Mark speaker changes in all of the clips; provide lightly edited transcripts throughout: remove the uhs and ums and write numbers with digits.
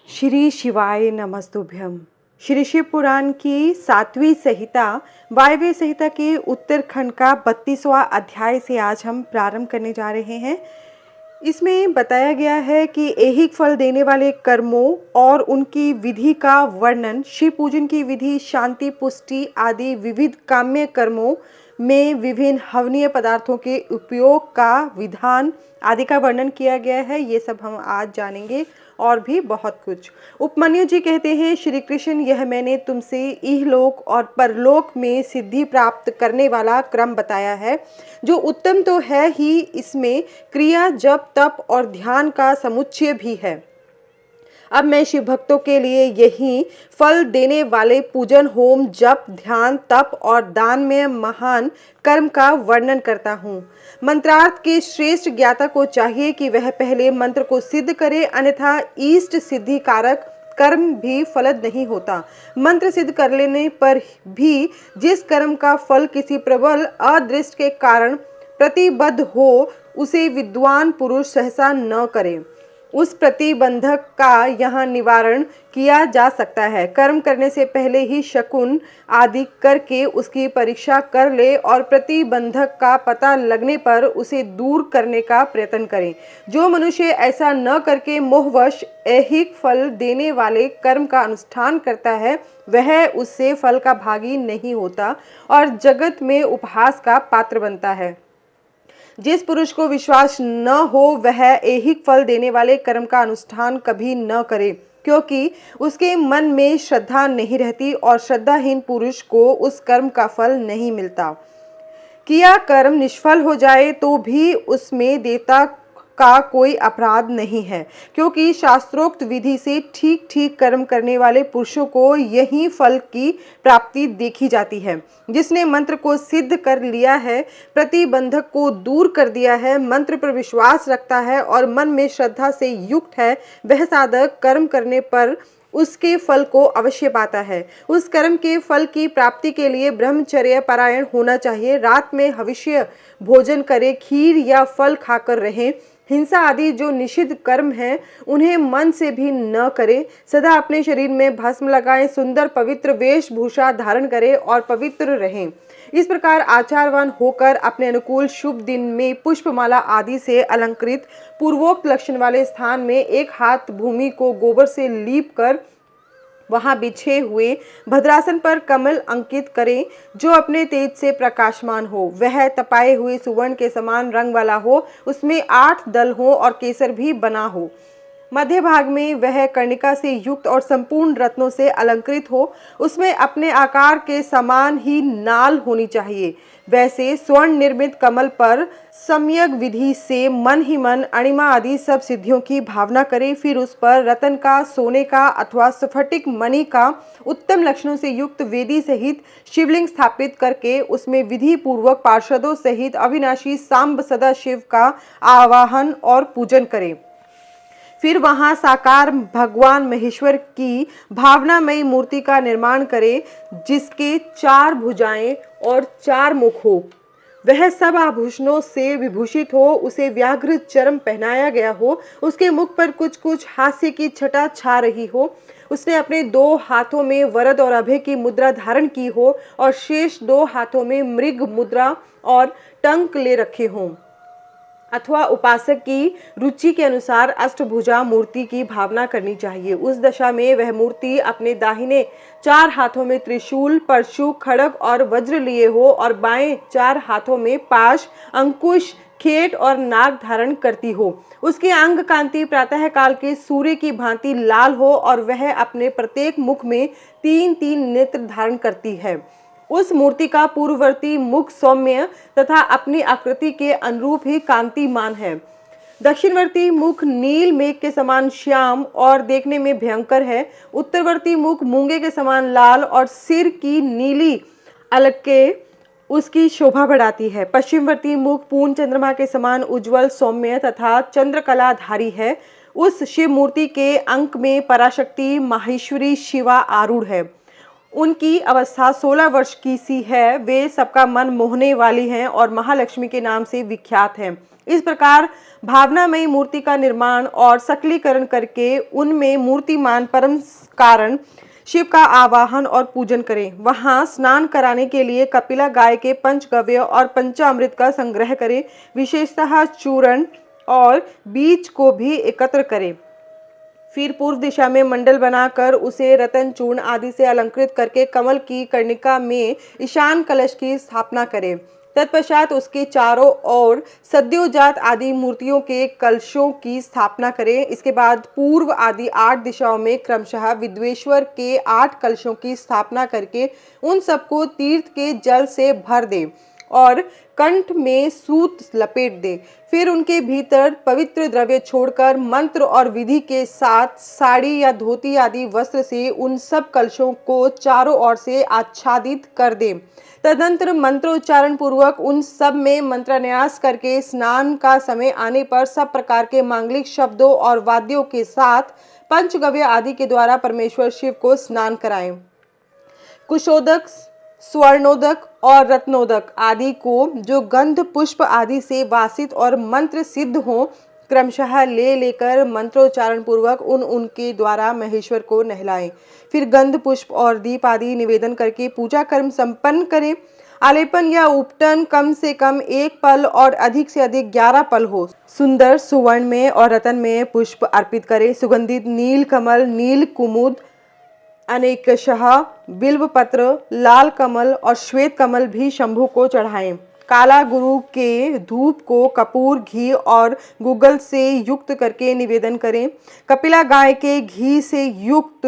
Speaker 1: श्री शिवाय नमस्तुभ्यम। श्री शिव पुराण की 7वीं संहिता वायव्य संहिता के उत्तरखंड का 32वां अध्याय से आज हम प्रारंभ करने जा रहे हैं। इसमें बताया गया है कि ऐहिक फल देने वाले कर्मों और उनकी विधि का वर्णन, शिव पूजन की विधि, शांति, पुष्टि आदि विविध काम्य कर्मों में विभिन्न हवनीय पदार्थों के उपयोग का विधान आदि का वर्णन किया गया है। ये सब हम आज जानेंगे और भी बहुत कुछ। उपमन्यु जी कहते हैं, श्री कृष्ण, यह मैंने तुमसे इहलोक और परलोक में सिद्धि प्राप्त करने वाला क्रम बताया है, जो उत्तम तो है ही, इसमें क्रिया, जप, तप और ध्यान का समुच्चय भी है। अब मैं शिव भक्तों के लिए यही फल देने वाले पूजन, होम, जप, ध्यान, तप और दान में महान कर्म का वर्णन करता हूँ। मंत्रार्थ के श्रेष्ठ ज्ञाता को चाहिए कि वह पहले मंत्र को सिद्ध करे, अन्यथा इष्ट सिद्धि कारक कर्म भी फलद नहीं होता। मंत्र सिद्ध कर लेने पर भी जिस कर्म का फल किसी प्रबल अदृष्ट के कारण प्रतिबद्ध हो, उसे विद्वान पुरुष सहसा न करे। उस प्रतिबंधक का यहाँ निवारण किया जा सकता है। कर्म करने से पहले ही शकुन आदि करके उसकी परीक्षा कर ले और प्रतिबंधक का पता लगने पर उसे दूर करने का प्रयत्न करें। जो मनुष्य ऐसा न करके मोहवश ऐहिक फल देने वाले कर्म का अनुष्ठान करता है, वह उससे फल का भागी नहीं होता और जगत में उपहास का पात्र बनता है। जिस पुरुष को विश्वास न हो, वह ऐहिक फल देने वाले कर्म का अनुष्ठान कभी न करे, क्योंकि उसके मन में श्रद्धा नहीं रहती और श्रद्धाहीन पुरुष को उस कर्म का फल नहीं मिलता। किया कर्म निष्फल हो जाए तो भी उसमें देवता का कोई अपराध नहीं है, क्योंकि शास्त्रोक्त विधि से ठीक ठीक कर्म करने वाले पुरुषों को यही फल की प्राप्ति देखी जाती है। जिसने मंत्र को सिद्ध कर लिया है, प्रतिबंधक को दूर कर दिया है, मंत्र पर विश्वास रखता है और मन में श्रद्धा से युक्त है, वह साधक कर्म करने पर उसके फल को अवश्य पाता है। उस कर्म के फल की प्राप्ति के लिए ब्रह्मचर्य परायण होना चाहिए। रात में हविष्य भोजन करे, खीर या फल खाकर रहे। हिंसा आदि जो निषिद्ध कर्म हैं, उन्हें मन से भी न करे। सदा अपने शरीर में भस्म लगाएं, सुंदर पवित्र वेशभूषा धारण करें और पवित्र रहें। इस प्रकार आचारवान होकर अपने अनुकूल शुभ दिन में पुष्पमाला आदि से अलंकृत पूर्वोक्त लक्षण वाले स्थान में एक हाथ भूमि को गोबर से लीप कर वहां बिछे हुए भद्रासन पर कमल अंकित करें, जो अपने तेज से प्रकाशमान हो। वह तपाए हुए सुवर्ण के समान रंग वाला हो, उसमें 8 दल हो और केसर भी बना हो। मध्य भाग में वह कर्णिका से युक्त और संपूर्ण रत्नों से अलंकृत हो। उसमें अपने आकार के समान ही नाल होनी चाहिए। वैसे स्वर्ण निर्मित कमल पर सम्यक विधि से मन ही मन अणिमा आदि सब सिद्धियों की भावना करे। फिर उस पर रतन का, सोने का अथवा स्फटिक मणि का उत्तम लक्षणों से युक्त वेदी सहित शिवलिंग स्थापित करके उसमें विधि पूर्वक पार्षदों सहित अविनाशी सांब सदा शिव का आवाहन और पूजन करे। फिर वहां साकार भगवान महेश्वर की भावनामयी मूर्ति का निर्माण करे, जिसके 4 भुजाएं और 4 मुख हो। वह सब आभूषणों से विभूषित हो, उसे व्याघ्र चर्म पहनाया गया हो, उसके मुख पर कुछ कुछ हास्य की छटा छा रही हो। उसने अपने 2 हाथों में वरद और अभय की मुद्रा धारण की हो और शेष 2 हाथों में मृग मुद्रा और टंक ले रखे हों। अथवा उपासक की रुचि के अनुसार अष्टभुजा मूर्ति की भावना करनी चाहिए। उस दशा में वह मूर्ति अपने दाहिने 4 हाथों में त्रिशूल, परशु, खड्ग और वज्र लिए हो और बाएं 4 हाथों में पाश, अंकुश, खेट और नाग धारण करती हो। उसकी अंग कांति प्रातः काल के सूर्य की भांति लाल हो और वह अपने प्रत्येक मुख में 3-3 नेत्र धारण करती है। उस मूर्ति का पूर्ववर्ती मुख सौम्य तथा अपनी आकृति के अनुरूप ही कांतिमान है। दक्षिणवर्ती मुख नील मेघ के समान श्याम और देखने में भयंकर है। उत्तरवर्ती मुख मूंगे के समान लाल और सिर की नीली अलके उसकी शोभा बढ़ाती है। पश्चिमवर्ती मुख पूर्ण चंद्रमा के समान उज्जवल, सौम्य तथा चंद्रकलाधारी है। उस शिव मूर्ति के अंक में पराशक्ति माहेश्वरी शिवा आरूढ़ है। उनकी अवस्था 16 वर्ष की सी है। वे सबका मन मोहने वाली हैं और महालक्ष्मी के नाम से विख्यात हैं। इस प्रकार भावनामयी मूर्ति का निर्माण और सकलीकरण करके उनमें मूर्तिमान परम कारण शिव का आवाहन और पूजन करें। वहां स्नान कराने के लिए कपिला गाय के पंचगव्य और पंचामृत का संग्रह करें। विशेषतः चूर्ण और बीज को भी एकत्र करें। फिर पूर्व दिशा में मंडल बनाकर उसे रतन चूर्ण आदि से अलंकृत करके कमल की कर्णिका में ईशान कलश की स्थापना करें। तत्पश्चात उसके चारों ओर सद्योजात आदि मूर्तियों के कलशों की स्थापना करें। इसके बाद पूर्व आदि 8 दिशाओं में क्रमशः विद्वेश्वर के 8 कलशों की स्थापना करके उन सबको तीर्थ के जल से भर दे और कंठ में सूत लपेट दे। फिर उनके भीतर पवित्र द्रव्य छोड़कर मंत्र और विधि के साथ साड़ी या धोती आदि वस्त्र से उन सब कलशों को चारों ओर से आच्छादित कर दे। तदनंतर मंत्रोच्चारण पूर्वक उन सब में मंत्रान्यास करके स्नान का समय आने पर सब प्रकार के मांगलिक शब्दों और वाद्यों के साथ पंचगव्य आदि के द्वारा परमेश्वर शिव को स्नान कराएं। कुशोदक, स्वर्णोदक और रत्नोदक आदि को जो गंध पुष्प आदि से वासित और मंत्र सिद्ध हो क्रमशः ले लेकर मंत्रोच्चारण पूर्वक उनके द्वारा महेश्वर को नहलाएं। फिर गंध पुष्प और दीप आदि निवेदन करके पूजा कर्म संपन्न करें। आलेपन या उपटन कम से कम 1 पल और अधिक से अधिक 11 पल हो। सुंदर सुवर्ण में और रतन में पुष्प अर्पित करें। सुगंधित नील कमल, नील कुमुद, अनेकशः बिल्व पत्र, लाल कमल और श्वेत कमल भी शंभु को चढ़ाएं। काला गुरु के धूप को कपूर, घी और गुगल से युक्त करके निवेदन करें। कपिला गाय के घी से युक्त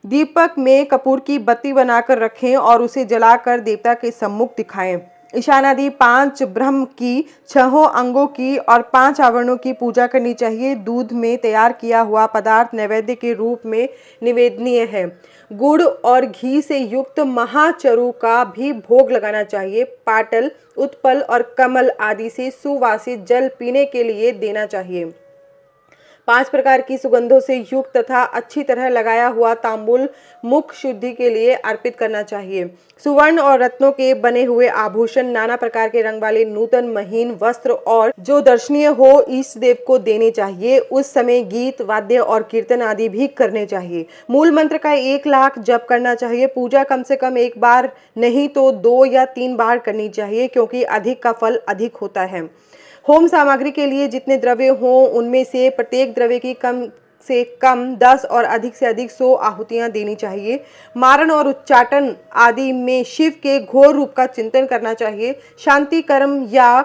Speaker 1: दीपक में कपूर की बत्ती बनाकर रखें और उसे जलाकर देवता के सम्मुख दिखाएं। ईशानादि 5 ब्रह्म की, 6 अंगों की और 5 आवरणों की पूजा करनी चाहिए। दूध में तैयार किया हुआ पदार्थ नैवेद्य के रूप में निवेदनीय है। गुड़ और घी से युक्त महाचरु का भी भोग लगाना चाहिए। पाटल, उत्पल और कमल आदि से सुवासित जल पीने के लिए देना चाहिए। 5 प्रकार की सुगंधों से युक्त तथा अच्छी तरह लगाया हुआ तांबुल मुख शुद्धि के लिए अर्पित करना चाहिए। सुवर्ण और रत्नों के बने हुए आभूषण, नाना प्रकार के रंग वाले नूतन महीन वस्त्र और जो दर्शनीय हो इष्ट देव को देने चाहिए। उस समय गीत, वाद्य और कीर्तन आदि भी करने चाहिए। मूल मंत्र का 1 लाख जप करना चाहिए। पूजा कम से कम 1 बार नहीं तो 2 या 3 बार करनी चाहिए, क्योंकि अधिक का फल अधिक होता है। होम सामग्री के लिए जितने द्रव्य हों उनमें से प्रत्येक द्रव्य की कम से कम 10 और अधिक से अधिक 100 आहुतियां देनी चाहिए। मारण और उच्चाटन आदि में शिव के घोर रूप का चिंतन करना चाहिए। शांति कर्म या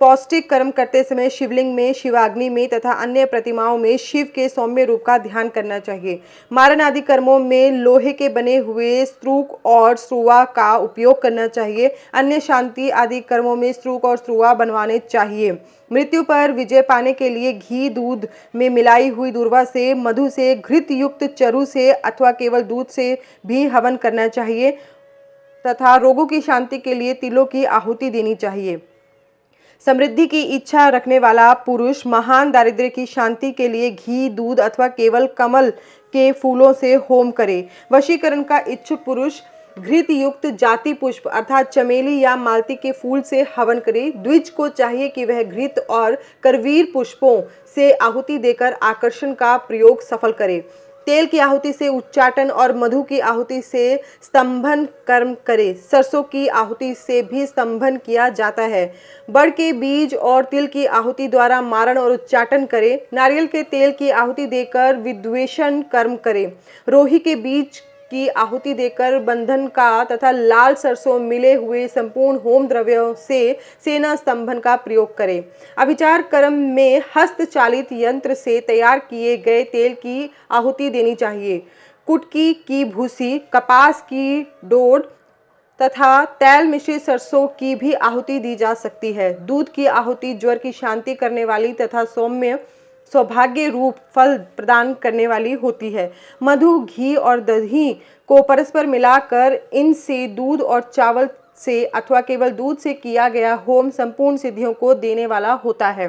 Speaker 1: पौष्टिक कर्म करते समय शिवलिंग में, शिवाग्नि में तथा अन्य प्रतिमाओं में शिव के सौम्य रूप का ध्यान करना चाहिए। मारण आदि कर्मों में लोहे के बने हुए स्त्रूक और स्त्रुवा का उपयोग करना चाहिए। अन्य शांति आदि कर्मों में स्त्रूक और स्त्रुवा बनवाने चाहिए। मृत्यु पर विजय पाने के लिए घी, दूध में मिलाई हुई दूर्वा से, मधु से, घृत युक्त चरु से अथवा केवल दूध से भी हवन करना चाहिए तथा रोगों की शांति के लिए तिलों की आहुति देनी चाहिए। समृद्धि की इच्छा रखने वाला पुरुष महान दारिद्र्य की शांति के लिए घी, दूध अथवा केवल कमल के फूलों से होम करे। वशीकरण का इच्छुक पुरुष घृत युक्त जाति पुष्प अर्थात चमेली या मालती के फूल से हवन करे। द्विज को चाहिए कि वह घृत और करवीर पुष्पों से आहुति देकर आकर्षण का प्रयोग सफल करे। तेल की आहुति से उच्चाटन और मधु की आहुति से स्तंभन कर्म करे। सरसों की आहुति से भी स्तंभन किया जाता है। बड़ के बीज और तिल की आहुति द्वारा मारण और उच्चाटन करे। नारियल के तेल की आहुति देकर विद्वेषण कर्म करे। रोही के बीज की आहुति देकर बंधन का तथा लाल सरसों मिले हुए संपूर्ण होम द्रव्यों से सेना स्तंभन का प्रयोग करें। अभिचार कर्म में हस्तचालित यंत्र से तैयार किए गए तेल की आहुति देनी चाहिए। कुटकी की भूसी, कपास की डोड तथा तैल मिश्रित सरसों की भी आहुति दी जा सकती है। दूध की आहुति ज्वर की शांति करने वाली तथा सौम्य सौभाग्य रूप फल प्रदान करने वाली होती है। मधु, घी और दही को परस्पर मिलाकर इनसे दूध और चावल से अथवा केवल दूध से किया गया होम संपूर्ण सिद्धियों को देने वाला होता है।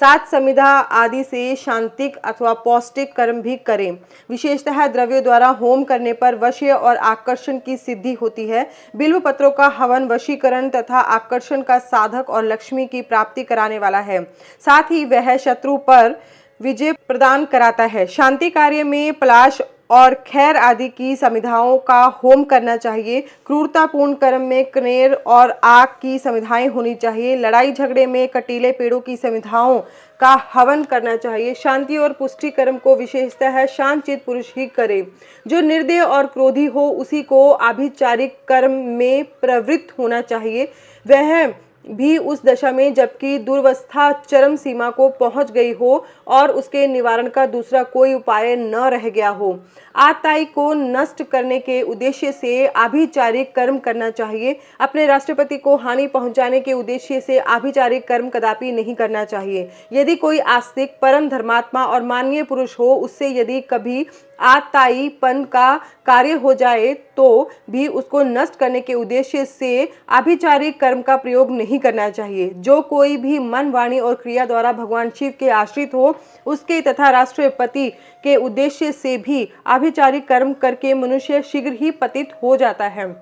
Speaker 1: सात समिधा आदि से शांतिक अथवा पौष्टिक कर्म भी करें। विशेषतः द्रव्यों द्वारा होम करने पर वश्य और आकर्षण की सिद्धि होती है। बिल्व पत्रों का हवन वशीकरण तथा आकर्षण का साधक और लक्ष्मी की प्राप्ति कराने वाला है। साथ ही वह शत्रु पर विजय प्रदान कराता है। शांति कार्य में पलाश और खैर आदि की समिधाओं का होम करना चाहिए। क्रूरतापूर्ण कर्म में कनेर और आग की समिधाएं होनी चाहिए। लड़ाई झगड़े में कटीले पेड़ों की समिधाओं का हवन करना चाहिए। शांति और पुष्टि कर्म को विशेषतः शांतचित्त पुरुष ही करे। जो निर्दय और क्रोधी हो उसी को आभिचारिक कर्म में प्रवृत्त होना चाहिए, वह भी उस दशा में जबकि दुर्वस्था चरम सीमा को पहुंच गई हो और उसके निवारण का दूसरा कोई उपाय न रह गया हो। आतताई को नष्ट करने के उद्देश्य से आभिचारिक कर्म करना चाहिए। अपने राष्ट्रपति को हानि पहुंचाने के उद्देश्य से आभिचारिक कर्म कदापि नहीं करना चाहिए। यदि कोई आस्तिक परम धर्मात्मा और माननीय पुरुष हो, उससे यदि कभी आतताईपन का कार्य हो जाए तो भी उसको नष्ट करने के उद्देश्य से आभिचारिक कर्म का प्रयोग नहीं करना चाहिए। जो कोई भी मन, वाणी और क्रिया द्वारा भगवान शिव के आश्रित हो, उसके तथा राष्ट्रपति के उद्देश्य से भी आभिचारिक कर्म करके मनुष्य शीघ्र ही पतित हो जाता है।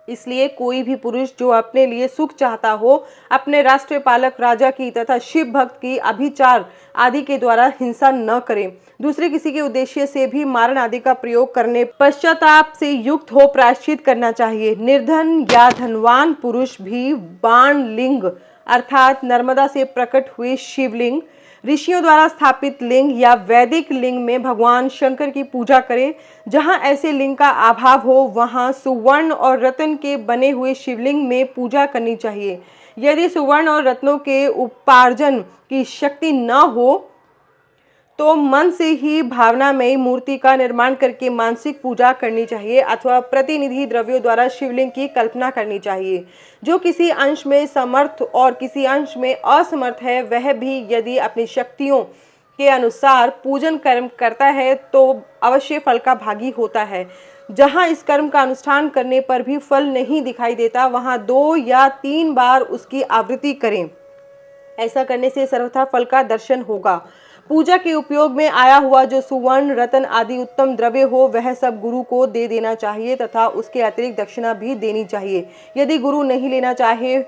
Speaker 1: इसलिए कोई भी पुरुष जो अपने लिए सुख चाहता हो, अपने राष्ट्रपालक राजा की तथा शिव भक्त की अभिचार आदि के द्वारा हिंसा न करे। दूसरे किसी के उद्देश्य से भी मारण आदि का प्रयोग करने पश्चाताप से युक्त हो प्रायश्चित करना चाहिए। निर्धन या धनवान पुरुष भी बाण लिंग अर्थात नर्मदा से प्रकट हुए शिवलिंग, ऋषियों द्वारा स्थापित लिंग या वैदिक लिंग में भगवान शंकर की पूजा करें। जहां ऐसे लिंग का अभाव हो वहां सुवर्ण और रत्न के बने हुए शिवलिंग में पूजा करनी चाहिए। यदि सुवर्ण और रत्नों के उपार्जन की शक्ति न हो तो मन से ही भावनामयी मूर्ति का निर्माण करके मानसिक पूजा करनी चाहिए अथवा प्रतिनिधि द्रव्यों द्वारा शिवलिंग की कल्पना करनी चाहिए। जो किसी अंश में समर्थ और किसी अंश में असमर्थ है, वह भी यदि अपनी शक्तियों के अनुसार पूजन कर्म करता है तो अवश्य फल का भागी होता है। जहाँ इस कर्म का अनुष्ठान करने पर भी फल नहीं दिखाई देता, वहाँ 2 या 3 बार उसकी आवृत्ति करें। ऐसा करने से सर्वथा फल का दर्शन होगा। पूजा के उपयोग में आया हुआ जो सुवर्ण, रत्न आदि उत्तम द्रव्य हो, वह सब गुरु को दे देना चाहिए तथा उसके अतिरिक्त दक्षिणा भी देनी चाहिए। यदि गुरु नहीं लेना चाहे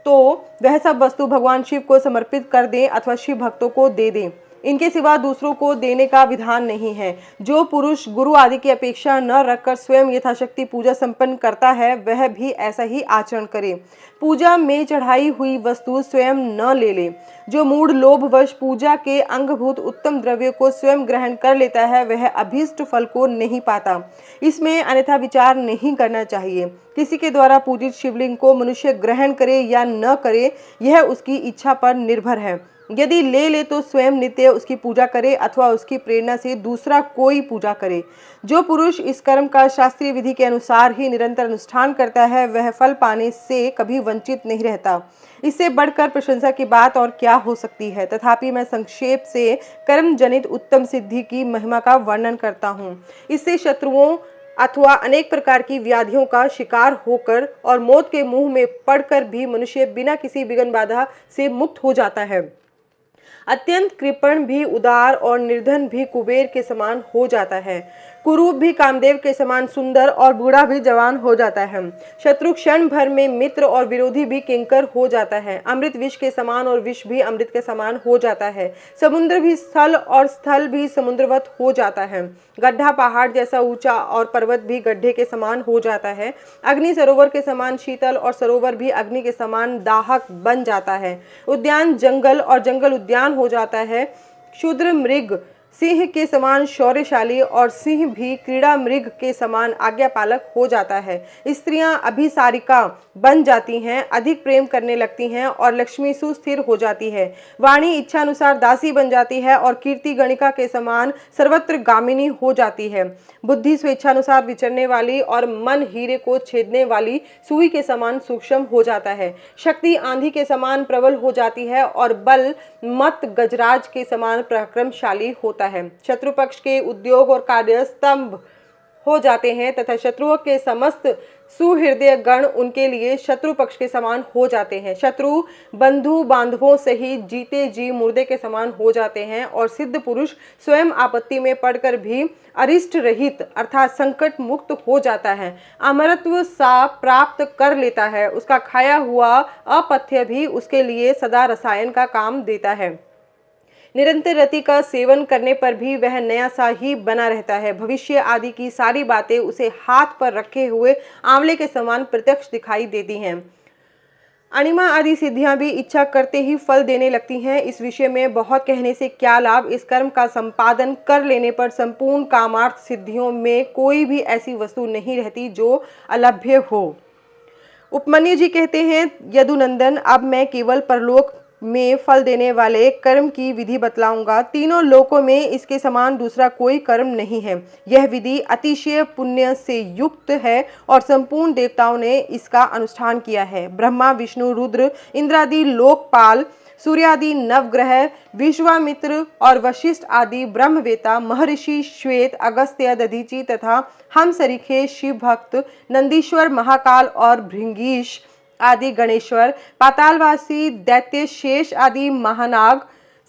Speaker 1: तो वह सब वस्तु भगवान शिव को समर्पित कर दें अथवा शिव भक्तों को दे दें। इनके सिवा दूसरों को देने का विधान नहीं है। जो पुरुष गुरु आदि की अपेक्षा न रखकर स्वयं यथाशक्ति पूजा संपन्न करता है, वह भी ऐसा ही आचरण करे। पूजा में चढ़ाई हुई वस्तु स्वयं न ले ले। जो मूढ़ लोभवश पूजा के अंगभूत उत्तम द्रव्य को स्वयं ग्रहण कर लेता है, वह अभीष्ट फल को नहीं पाता। इसमें अन्यथा विचार नहीं करना चाहिए। किसी के द्वारा पूजित शिवलिंग को मनुष्य ग्रहण करे या न करे, यह उसकी इच्छा पर निर्भर है। यदि ले ले तो स्वयं नित्य उसकी पूजा करे अथवा उसकी प्रेरणा से दूसरा कोई पूजा करे। जो पुरुष इस कर्म का शास्त्रीय विधि के अनुसार ही निरंतर अनुष्ठान करता है, वह फल पाने से कभी वंचित नहीं रहता। इससे बढ़कर प्रशंसा की बात और क्या हो सकती है। तथापि मैं संक्षेप से कर्म जनित उत्तम सिद्धि की महिमा का वर्णन करता हूँ। इससे शत्रुओं अथवा अनेक प्रकार की व्याधियों का शिकार होकर और मौत के मुंह में पड़कर भी मनुष्य बिना किसी विघ्न बाधा से मुक्त हो जाता है। अत्यंत कृपण भी उदार और निर्धन भी कुबेर के समान हो जाता है। कुरूप भी कामदेव के समान सुंदर और बूढ़ा भी जवान हो जाता है। शत्रु क्षण भर में मित्र और विरोधी भी किंकर हो जाता है। अमृत विष के समान और विष भी अमृत के समान हो जाता है। समुद्र भी स्थल और स्थल भी समुद्रवत हो जाता है। गड्ढा पहाड़ जैसा ऊंचा और पर्वत भी गड्ढे के समान हो जाता है। अग्नि सरोवर के समान शीतल और सरोवर भी अग्नि के समान दाहक बन जाता है। उद्यान जंगल और जंगल उद्यान हो जाता है। क्षुद्र मृग सिंह के समान शौर्यशाली और सिंह भी क्रीड़ा मृग के समान आज्ञापालक हो जाता है। स्त्रियां अभिसारिका बन जाती हैं, अधिक प्रेम करने लगती हैं और लक्ष्मी सुस्थिर हो जाती है। वाणी इच्छा अनुसार दासी बन जाती है और कीर्ति गणिका के समान सर्वत्र गामिनी हो जाती है। बुद्धि स्वेच्छानुसार विचरने वाली और मन हीरे को छेदने वाली सुई के समान सूक्ष्म हो जाता है। शक्ति आंधी के समान प्रबल हो जाती है और बल मत गजराज के समान पराक्रमशाली होता है। शत्रु पक्ष के उद्योग और कार्य स्तंभ हो जाते हैं तथा शत्रुओं के समस्त सुहृदय गण उनके लिए शत्रु पक्ष के समान हो जाते हैं। शत्रु बंधु बांधवों सहित जीते जी मुर्दे के समान हो जाते हैं और सिद्ध पुरुष स्वयं आपत्ति में पड़कर भी अरिष्ट रहित अर्थात संकट मुक्त हो जाता है, अमरत्व सा प्राप्त कर लेता है। उसका खाया हुआ अपथ्य भी उसके लिए सदा रसायन का काम देता है। निरंतर रति का सेवन करने पर भी वह नया सा ही बना रहता है। भविष्य आदि की सारी बातें उसे हाथ पर रखे हुए आंवले के समान प्रत्यक्ष दिखाई देती हैं। अणिमा आदि सिद्धियां भी इच्छा करते ही फल देने लगती हैं। इस विषय में बहुत कहने से क्या लाभ। इस कर्म का संपादन कर लेने पर संपूर्ण कामार्थ सिद्धियों में कोई भी ऐसी वस्तु नहीं रहती जो अलभ्य हो। उपमन्यु जी कहते हैं, यदुनंदन, अब मैं केवल परलोक में फल देने वाले कर्म की विधि बतलाऊंगा। तीनों लोकों में इसके समान दूसरा कोई कर्म नहीं है। यह विधि अतिशय पुण्य से युक्त है और संपूर्ण देवताओं ने इसका अनुष्ठान किया है। ब्रह्मा, विष्णु, रुद्र, इंद्रादि लोकपाल, सूर्यादि नवग्रह, विश्वामित्र और वशिष्ठ आदि ब्रह्मवेता, महर्षि श्वेत, अगस्त्य, दधीचि तथा हम सरीखे शिव भक्त, नंदीश्वर, महाकाल और भृंगीश आदि गणेश्वर, पातालवासी दैत्य, शेष आदि महानाग,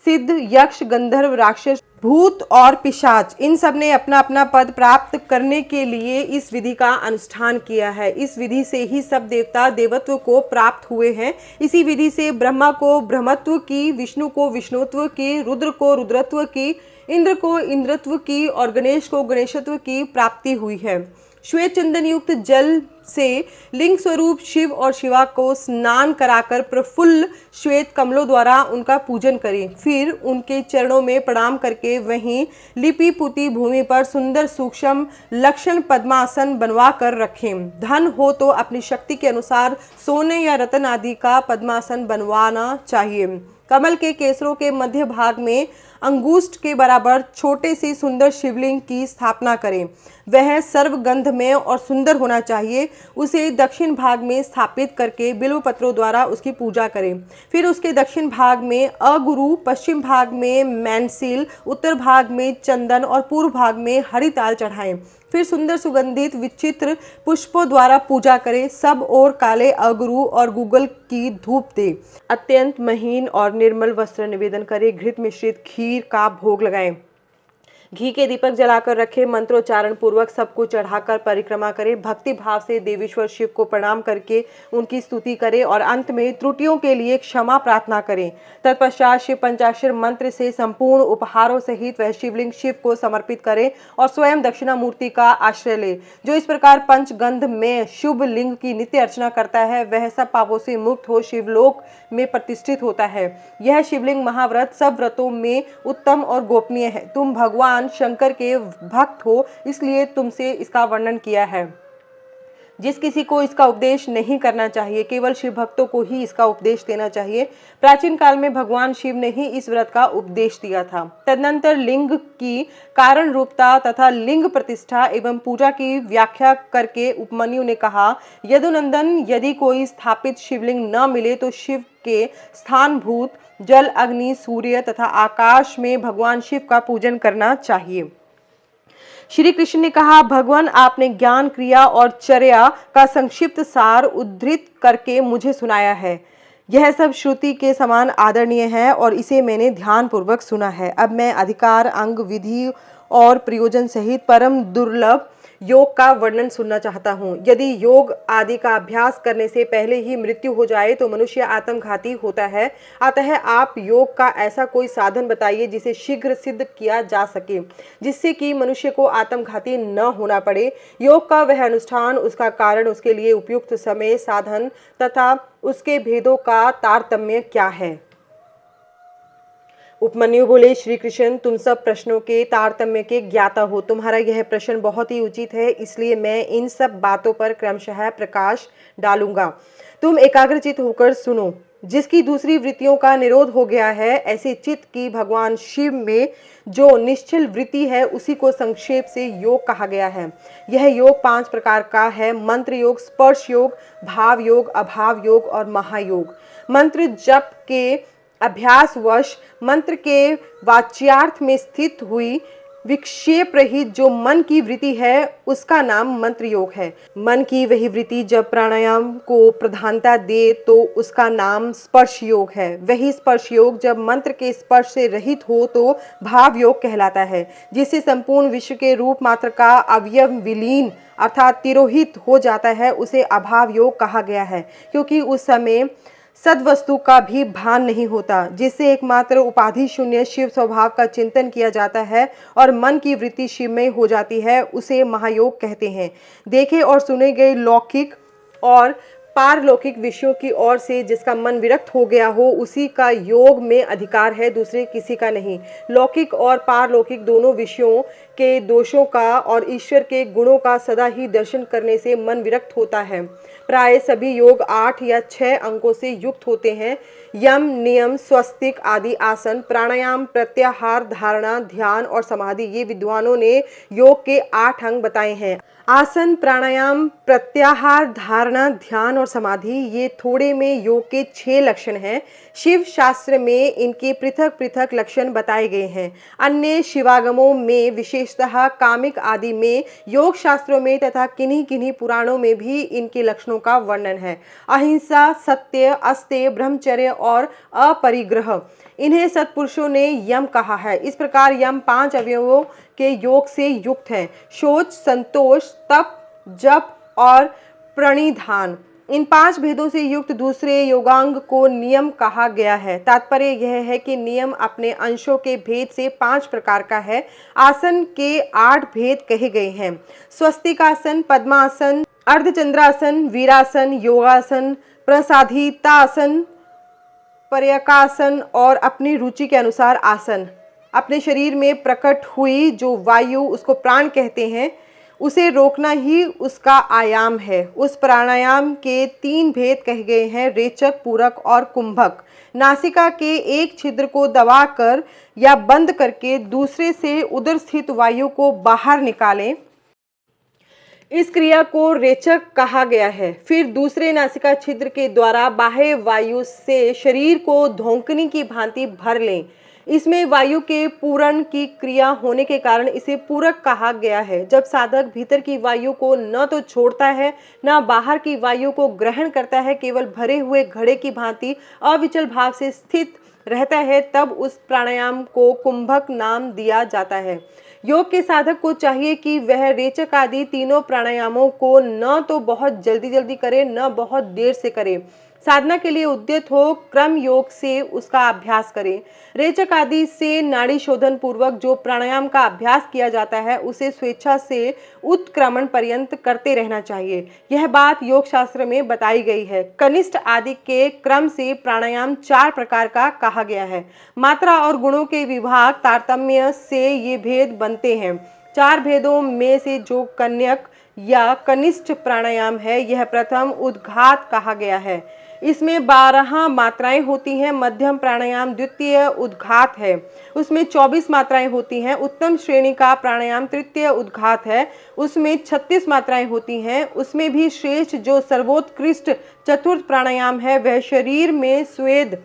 Speaker 1: सिद्ध, यक्ष, गंधर्व, राक्षस, भूत और पिशाच, इन सब ने अपना अपना पद प्राप्त करने के लिए इस विधि का अनुष्ठान किया है। इस विधि से ही सब देवता देवत्व को प्राप्त हुए हैं। इसी विधि से ब्रह्मा को ब्रह्मत्व की, विष्णु को विष्णुत्व की, रुद्र को रुद्रत्व की, इंद्र को इंद्रत्व की और गणेश को गणेशत्व की प्राप्ति हुई है। श्वेत चंदन युक्त जल से लिंग स्वरूप शिव और शिवा को स्नान कराकर प्रफुल्ल श्वेत कमलों द्वारा उनका पूजन करें। फिर उनके चरणों में प्रणाम करके वहीं लिपि पुती भूमि पर सुंदर सूक्ष्म लक्षण पद्मासन बनवा कर रखें। धन हो तो अपनी शक्ति के अनुसार सोने या रतन आदि का पद्मासन बनवाना चाहिए। कमल के केसरों के मध्य भाग में अंगुष्ठ के बराबर छोटे से सुंदर शिवलिंग की स्थापना करें। वह सर्वगंधमय और सुंदर होना चाहिए। उसे दक्षिण भाग में स्थापित करके बिल्व पत्रों द्वारा उसकी पूजा करें। फिर उसके दक्षिण भाग में अगुरु, पश्चिम भाग में मैनसिल, उत्तर भाग में चंदन और पूर्व भाग में हरिताल चढ़ाएं। फिर सुंदर सुगंधित विचित्र पुष्पों द्वारा पूजा करें। सब और काले अगुरु और गूगल की धूप दे। अत्यंत महीन और निर्मल वस्त्र निवेदन करें। घृत मिश्रित खीर का भोग लगाएं। घी के दीपक जलाकर रखे। मंत्रोच्चारण पूर्वक सबको चढ़ाकर परिक्रमा करें। भक्ति भाव से देवेश्वर शिव को प्रणाम करके उनकी स्तुति करें और अंत में त्रुटियों के लिए क्षमा प्रार्थना करें। तत्पश्चात शिव पंचाक्षर मंत्र से संपूर्ण उपहारों सहित वह शिवलिंग शिव को समर्पित करें और स्वयं दक्षिणा मूर्ति का आश्रय ले। जो इस प्रकार पंचगंध में शुभ लिंग की नित्य अर्चना करता है वह सब पापों से मुक्त हो शिवलोक में प्रतिष्ठित होता है। यह शिवलिंग महाव्रत सब व्रतों में उत्तम और गोपनीय है। तुम भगवान शंकर के भक्त हो इसलिए तुमसे इसका वर्णन किया है। जिस किसी को इसका उपदेश नहीं करना चाहिए, केवल शिव भक्तों को ही इसका उपदेश देना चाहिए। प्राचीन काल में भगवान शिव ने ही इस व्रत का उपदेश दिया था। तदनंतर लिंग की कारण रूपता तथा लिंग प्रतिष्ठा एवं पूजा की व्याख्या करके उपमन्यु ने कहा, यदुनंदन, यदि कोई स्थापित शिवलिंग न मिले तो शिव के स्थानभूत जल, अग्नि, सूर्य तथा आकाश में भगवान शिव का पूजन करना चाहिए। श्री कृष्ण ने कहा, भगवान, आपने ज्ञान, क्रिया और चर्या का संक्षिप्त सार उद्धृत करके मुझे सुनाया है। यह सब श्रुति के समान आदरणीय है और इसे मैंने ध्यान पूर्वक सुना है। अब मैं अधिकार, अंग, विधि और प्रयोजन सहित परम दुर्लभ योग का वर्णन सुनना चाहता हूँ। यदि योग आदि का अभ्यास करने से पहले ही मृत्यु हो जाए तो मनुष्य आत्मघाती होता है। अतः आप योग का ऐसा कोई साधन बताइए जिसे शीघ्र सिद्ध किया जा सके, जिससे कि मनुष्य को आत्मघाती न होना पड़े। योग का वह अनुष्ठान, उसका कारण, उसके लिए उपयुक्त समय, साधन तथा उसके भेदों का तारतम्य क्या है। उपमन्यु बोले, श्री कृष्ण, तुम सब प्रश्नों के तारतम्य के ज्ञाता हो। तुम्हारा यह प्रश्न बहुत ही उचित है, इसलिए मैं इन सब बातों पर क्रमशः प्रकाश डालूंगा। तुम एकाग्रचित होकर सुनो। जिसकी दूसरी वृत्तियों का निरोध हो गया है, ऐसे चित्त की भगवान शिव में जो निश्चल वृत्ति है उसी को संक्षेप से योग कहा गया है। यह योग 5 प्रकार का है: मंत्र योग, स्पर्श योग, भाव योग, अभाव योग और महायोग। मंत्र जप के अभ्यासवश मंत्र के वाच्यार्थ में स्थित हुई विक्षेप रहित जो मन की वृत्ति है उसका नाम मंत्र योग है। मन की वही वृत्ति जब प्राणायाम को प्रधानता दे तो उसका नाम स्पर्श योग है। वही स्पर्श योग जब मंत्र के स्पर्श से रहित हो तो भाव योग कहलाता है, जिससे संपूर्ण विश्व के रूप मात्र का अवयव विलीन अर्थात तिरोहित हो जाता है, उसे अभाव योग कहा गया है, क्योंकि उस समय सद्वस्तु का भी भान नहीं होता, जिससे एकमात्र उपाधि शून्य शिव स्वभाव का चिंतन किया जाता है और मन की वृत्ति शिवमय हो जाती है, उसे महायोग कहते हैं। देखे और सुने गए लौकिक और पारलौकिक विषयों की ओर से जिसका मन विरक्त हो गया हो उसी का योग में अधिकार है, दूसरे किसी का नहीं। लौकिक और पारलौकिक दोनों विषयों के दोषों का और ईश्वर के गुणों का सदा ही दर्शन करने से मन विरक्त होता है। प्राय सभी योग 8 या 6 अंकों से युक्त होते हैं। यम, नियम, स्वस्तिक आदि आसन, प्राणायाम, प्रत्याहार, धारणा, ध्यान और समाधि, ये विद्वानों ने योग के 8 अंग बताए हैं। आसन, प्राणायाम, प्रत्याहार, धारणा, ध्यान और समाधि, ये थोड़े में योग के 6 लक्षण हैं। शिव शास्त्र में इनके पृथक पृथक लक्षण बताए गए हैं। अन्य शिवागमों में विशेषतः कामिक आदि में, योग शास्त्रों में तथा किन्हीं किन्हीं पुराणों में भी इनके लक्षणों का वर्णन है। अहिंसा, सत्य, अस्तेय, ब्रह्मचर्य और अपरिग्रह, इन्हें सत्पुरुषों ने यम कहा है। इस प्रकार यम 5 अवयवों के योग से युक्त है। शौच, संतोष, तप, जप और प्रणिधान, इन 5 भेदों से युक्त दूसरे योगांग को नियम कहा गया है। तात्पर्य यह है कि नियम अपने अंशों के भेद से 5 प्रकार का है। आसन के 8 भेद कहे गए हैं। स्वस्तिकासन, पद्मासन, अर्धचंद्रासन, वीरासन, योगासन, प्रसादितासन, पर्यकासन और अपनी रुचि के अनुसार आसन। अपने शरीर में प्रकट हुई जो वायु, उसको प्राण कहते हैं, उसे रोकना ही उसका आयाम है। उस प्राणायाम के 3 भेद कहे गए हैं, रेचक, पूरक और कुंभक। नासिका के एक छिद्र को दबाकर या बंद करके दूसरे से उदर स्थित वायु को बाहर निकालें, इस क्रिया को रेचक कहा गया है। फिर दूसरे नासिका छिद्र के द्वारा बाह्य वायु से शरीर को धोंकनी की भांति भर लें। इसमें वायु के पूरण की क्रिया होने के कारण इसे पूरक कहा गया है। जब साधक भीतर की वायु को न तो छोड़ता है न बाहर की वायु को ग्रहण करता है, केवल भरे हुए घड़े की भांति अविचल भाव से स्थित रहता है, तब उस प्राणायाम को कुंभक नाम दिया जाता है। योग के साधक को चाहिए कि वह रेचक आदि तीनों प्राणायामों को न तो बहुत जल्दी जल्दी करे न बहुत देर से करे। साधना के लिए उद्यत हो क्रम योग से उसका अभ्यास करें। रेचक आदि से नाड़ी शोधन पूर्वक जो प्राणायाम का अभ्यास किया जाता है उसे स्वेच्छा से उत्क्रमण पर्यंत करते रहना चाहिए। यह बात योग शास्त्र में बताई गई है। कनिष्ठ आदि के क्रम से प्राणायाम 4 प्रकार का कहा गया है। मात्रा और गुणों के विभाग तारतम्य से ये भेद बनते हैं। 4 भेदों में से जो कन्यक या कनिष्ठ प्राणायाम है, यह प्रथम उद्घात कहा गया है। इसमें 12 मात्राएं होती हैं। मध्यम प्राणायाम द्वितीय उद्घात है, उसमें 24 मात्राएं होती हैं। उत्तम श्रेणी का प्राणायाम तृतीय उद्घात है, उसमें 36 मात्राएं होती हैं। उसमें भी श्रेष्ठ जो सर्वोत्कृष्ट चतुर्थ प्राणायाम है, वह शरीर में स्वेद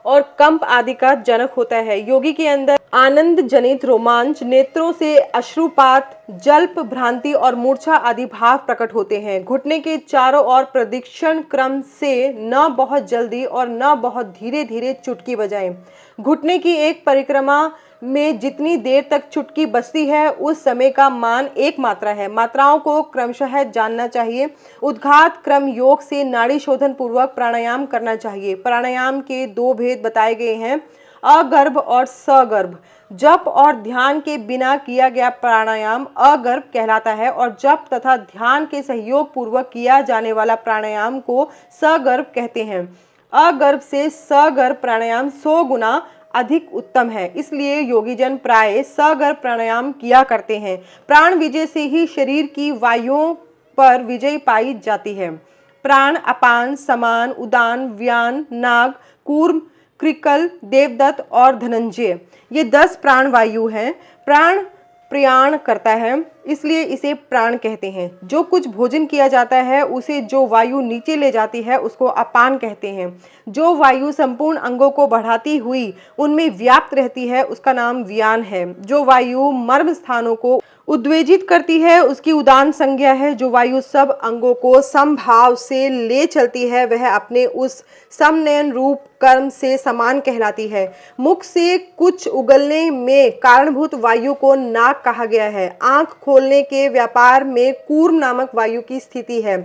Speaker 1: और कंप आदि का जनक होता है। योगी के अंदर आनंद जनित रोमांच, नेत्रों से अश्रुपात, जल्प, भ्रांति और मूर्छा आदि भाव प्रकट होते हैं। घुटने के चारों ओर प्रदक्षिण क्रम से न बहुत जल्दी और न बहुत धीरे धीरे चुटकी बजाएं। घुटने की एक परिक्रमा में जितनी देर तक चुटकी बजती है उस समय का मान 1 मात्रा है। मात्राओं को क्रमशः जानना चाहिए। उद्घात क्रम योग से नाड़ी शोधन पूर्वक प्राणायाम करना चाहिए। प्राणायाम के 2 भेद बताए गए हैं, अगर्भ और सगर्भ। जप और ध्यान के बिना किया गया प्राणायाम अगर्भ कहलाता है और जप तथा ध्यान के सहयोग पूर्वक किया जाने वाला प्राणायाम को सगर्भ कहते हैं। अगर्भ से सगर्भ प्राणायाम 100 गुना अधिक उत्तम है, इसलिए योगीजन प्राय सगर्भ प्राणायाम किया करते हैं। प्राण विजय से ही शरीर की वायुओं पर विजय पाई जाती है। प्राण, अपान, समान, उदान, व्यान, नाग, कूर्म, कृकल, देवदत्त और धनंजय, ये 10 प्राण वायु हैं। प्राण प्रयाण करता है, इसलिए इसे प्राण कहते हैं। जो कुछ भोजन किया जाता है उसे जो वायु नीचे ले जाती है उसको अपान कहते हैं। जो वायु संपूर्ण अंगों को बढ़ाती हुई उनमें व्याप्त रहती है उसका नाम व्यान है। जो वायु मर्म स्थानों को उद्वेजित करती है उसकी उदान संज्ञा है। जो वायु सब अंगों को समभाव से ले चलती है वह अपने उस समनयन रूप कर्म से समान कहलाती है। मुख से कुछ उगलने में कारणभूत वायु को नाक कहा गया है। आंख खोलने के व्यापार में कूर्म नामक वायु की स्थिति है।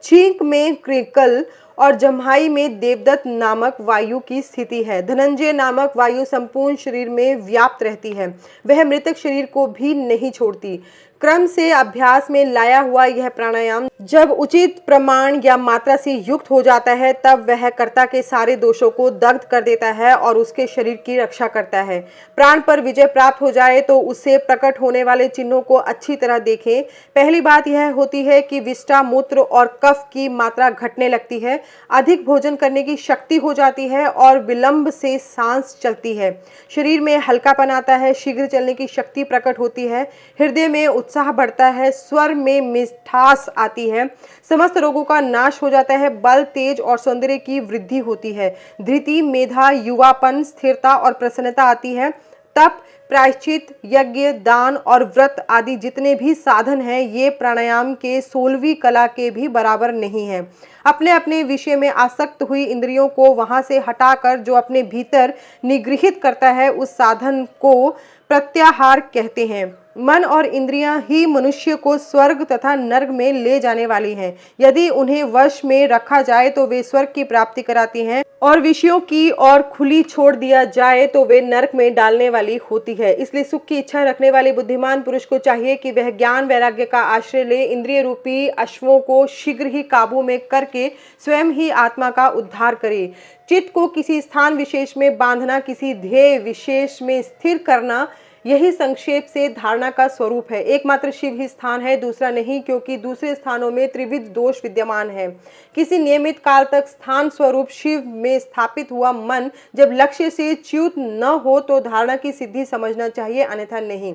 Speaker 1: छींक में क्रिकल और जम्हाई में देवदत्त नामक वायु की स्थिति है। धनंजय नामक वायु संपूर्ण शरीर में व्याप्त रहती है, वह मृतक शरीर को भी नहीं छोड़ती। क्रम से अभ्यास में लाया हुआ यह प्राणायाम जब उचित प्रमाण या मात्रा से युक्त हो जाता है तब वह कर्ता के सारे दोषों को दग्ध कर देता है और उसके शरीर की रक्षा करता है। प्राण पर विजय प्राप्त हो जाए तो उससे प्रकट होने वाले चिन्हों को अच्छी तरह देखें। पहली बात यह होती है कि विष्ठा, मूत्र और कफ की मात्रा घटने लगती है, अधिक भोजन करने की शक्ति हो जाती है और विलंब से सांस चलती है। शरीर में हल्कापन आता है, शीघ्र चलने की शक्ति प्रकट होती है, हृदय में उत्साह बढ़ता है, स्वर में मिठास आती है, समस्त रोगों का नाश हो जाता है, बल, तेज और सौंदर्य की वृद्धि होती है, धृति, मेधा, युवापन, स्थिरता और प्रसन्नता आती है। तप, प्रायश्चित, यज्ञ, दान और व्रत आदि जितने भी साधन हैं ये प्राणायाम के 16वीं कला के भी बराबर नहीं है। अपने अपने विषय में आसक्त हुई इंद्रियों को वहां से हटाकर जो अपने भीतर निगृहित करता है उस साधन को प्रत्याहार कहते हैं। मन और इंद्रियां ही मनुष्य को स्वर्ग तथा नर्क में ले जाने वाली हैं। यदि उन्हें वश में रखा जाए तो वे स्वर्ग की प्राप्ति कराती हैं और विषयों की ओर खुली छोड़ दिया जाए तो वे नरक में डालने वाली होती है। इसलिए सुख की इच्छा रखने वाले बुद्धिमान पुरुष को चाहिए कि वह ज्ञान वैराग्य का आश्रय ले, इंद्रिय रूपी अश्वों को शीघ्र ही काबू में करके स्वयं ही आत्मा का उद्धार करे। चित्त को किसी स्थान विशेष में बांधना, किसी ध्येय विशेष में स्थिर करना, यही संक्षेप से धारणा का स्वरूप है। एकमात्र शिव ही स्थान है, दूसरा नहीं, क्योंकि दूसरे स्थानों में त्रिविध दोष विद्यमान है। किसी नियमित काल तक स्थान स्वरूप शिव में स्थापित हुआ मन जब लक्ष्य से च्युत न हो तो धारणा की सिद्धि समझना चाहिए, अन्यथा नहीं।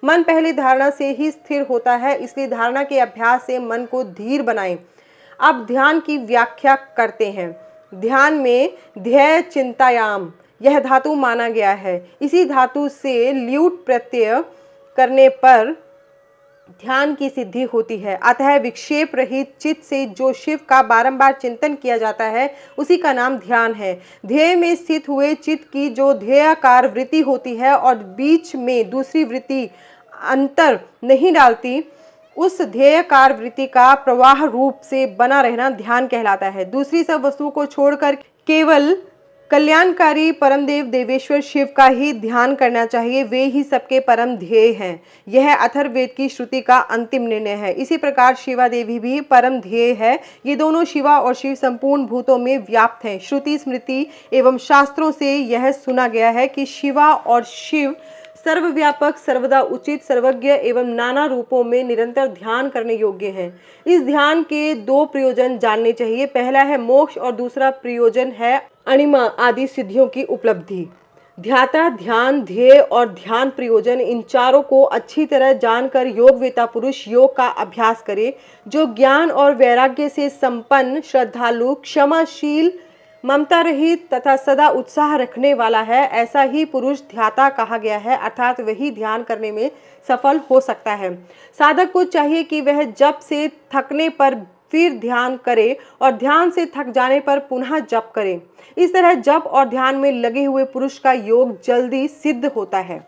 Speaker 1: मन पहले धारणा से ही स्थिर होता है, इसलिए धारणा के अभ्यास से मन को धीर बनाएं। अब ध्यान की व्याख्या करते हैं। ध्यान में ध्येय चिंतायाम यह धातु माना गया है। इसी धातु से ल्यूट प्रत्यय करने पर ध्यान की सिद्धि होती है। अतः विक्षेप रहित चित्त से जो शिव का बारंबार चिंतन किया जाता है उसी का नाम ध्यान है। ध्येय में स्थित हुए चित्त की जो ध्येयाकार वृत्ति होती है और बीच में दूसरी वृत्ति अंतर नहीं डालती, उस ध्येयकार वृत्ति का प्रवाह रूप से बना रहना ध्यान कहलाता है। दूसरी सब वस्तुओं को छोड़कर केवल कल्याणकारी परमदेव देवेश्वर शिव का ही ध्यान करना चाहिए, वे ही सबके परम ध्येय हैं। यह अथर्ववेद की श्रुति का अंतिम निर्णय है। इसी प्रकार शिवा देवी भी परम ध्येय है। ये दोनों शिवा और शिव संपूर्ण भूतों में व्याप्त हैं। श्रुति, स्मृति एवं शास्त्रों से यह सुना गया है कि शिवा और शिव सर्वव्यापक, सर्वदा उचित, सर्वज्ञ एवं नाना रूपों में निरंतर ध्यान करने योग्य हैं। इस ध्यान के दो प्रयोजन जानने चाहिए। पहला है मोक्ष और दूसरा प्रयोजन है अणिमा आदि सिद्धियों की उपलब्धि। ध्याता, ध्यान, ध्येय और ध्यान प्रयोजन, इन चारों को अच्छी तरह जानकर योगवेता पुरुष योग का अभ्यास करे। जो ज्ञान और वैराग्य से संपन्न, श्रद्धालु, क्षमाशील, ममता रहित तथा सदा उत्साह रखने वाला है, ऐसा ही पुरुष ध्याता कहा गया है, अर्थात वही ध्यान करने में सफल हो सकता है। साधक को चाहिए कि वह जप से थकने पर फिर ध्यान करे और ध्यान से थक जाने पर पुनः जप करे। इस तरह जप और ध्यान में लगे हुए पुरुष का योग जल्दी सिद्ध होता है।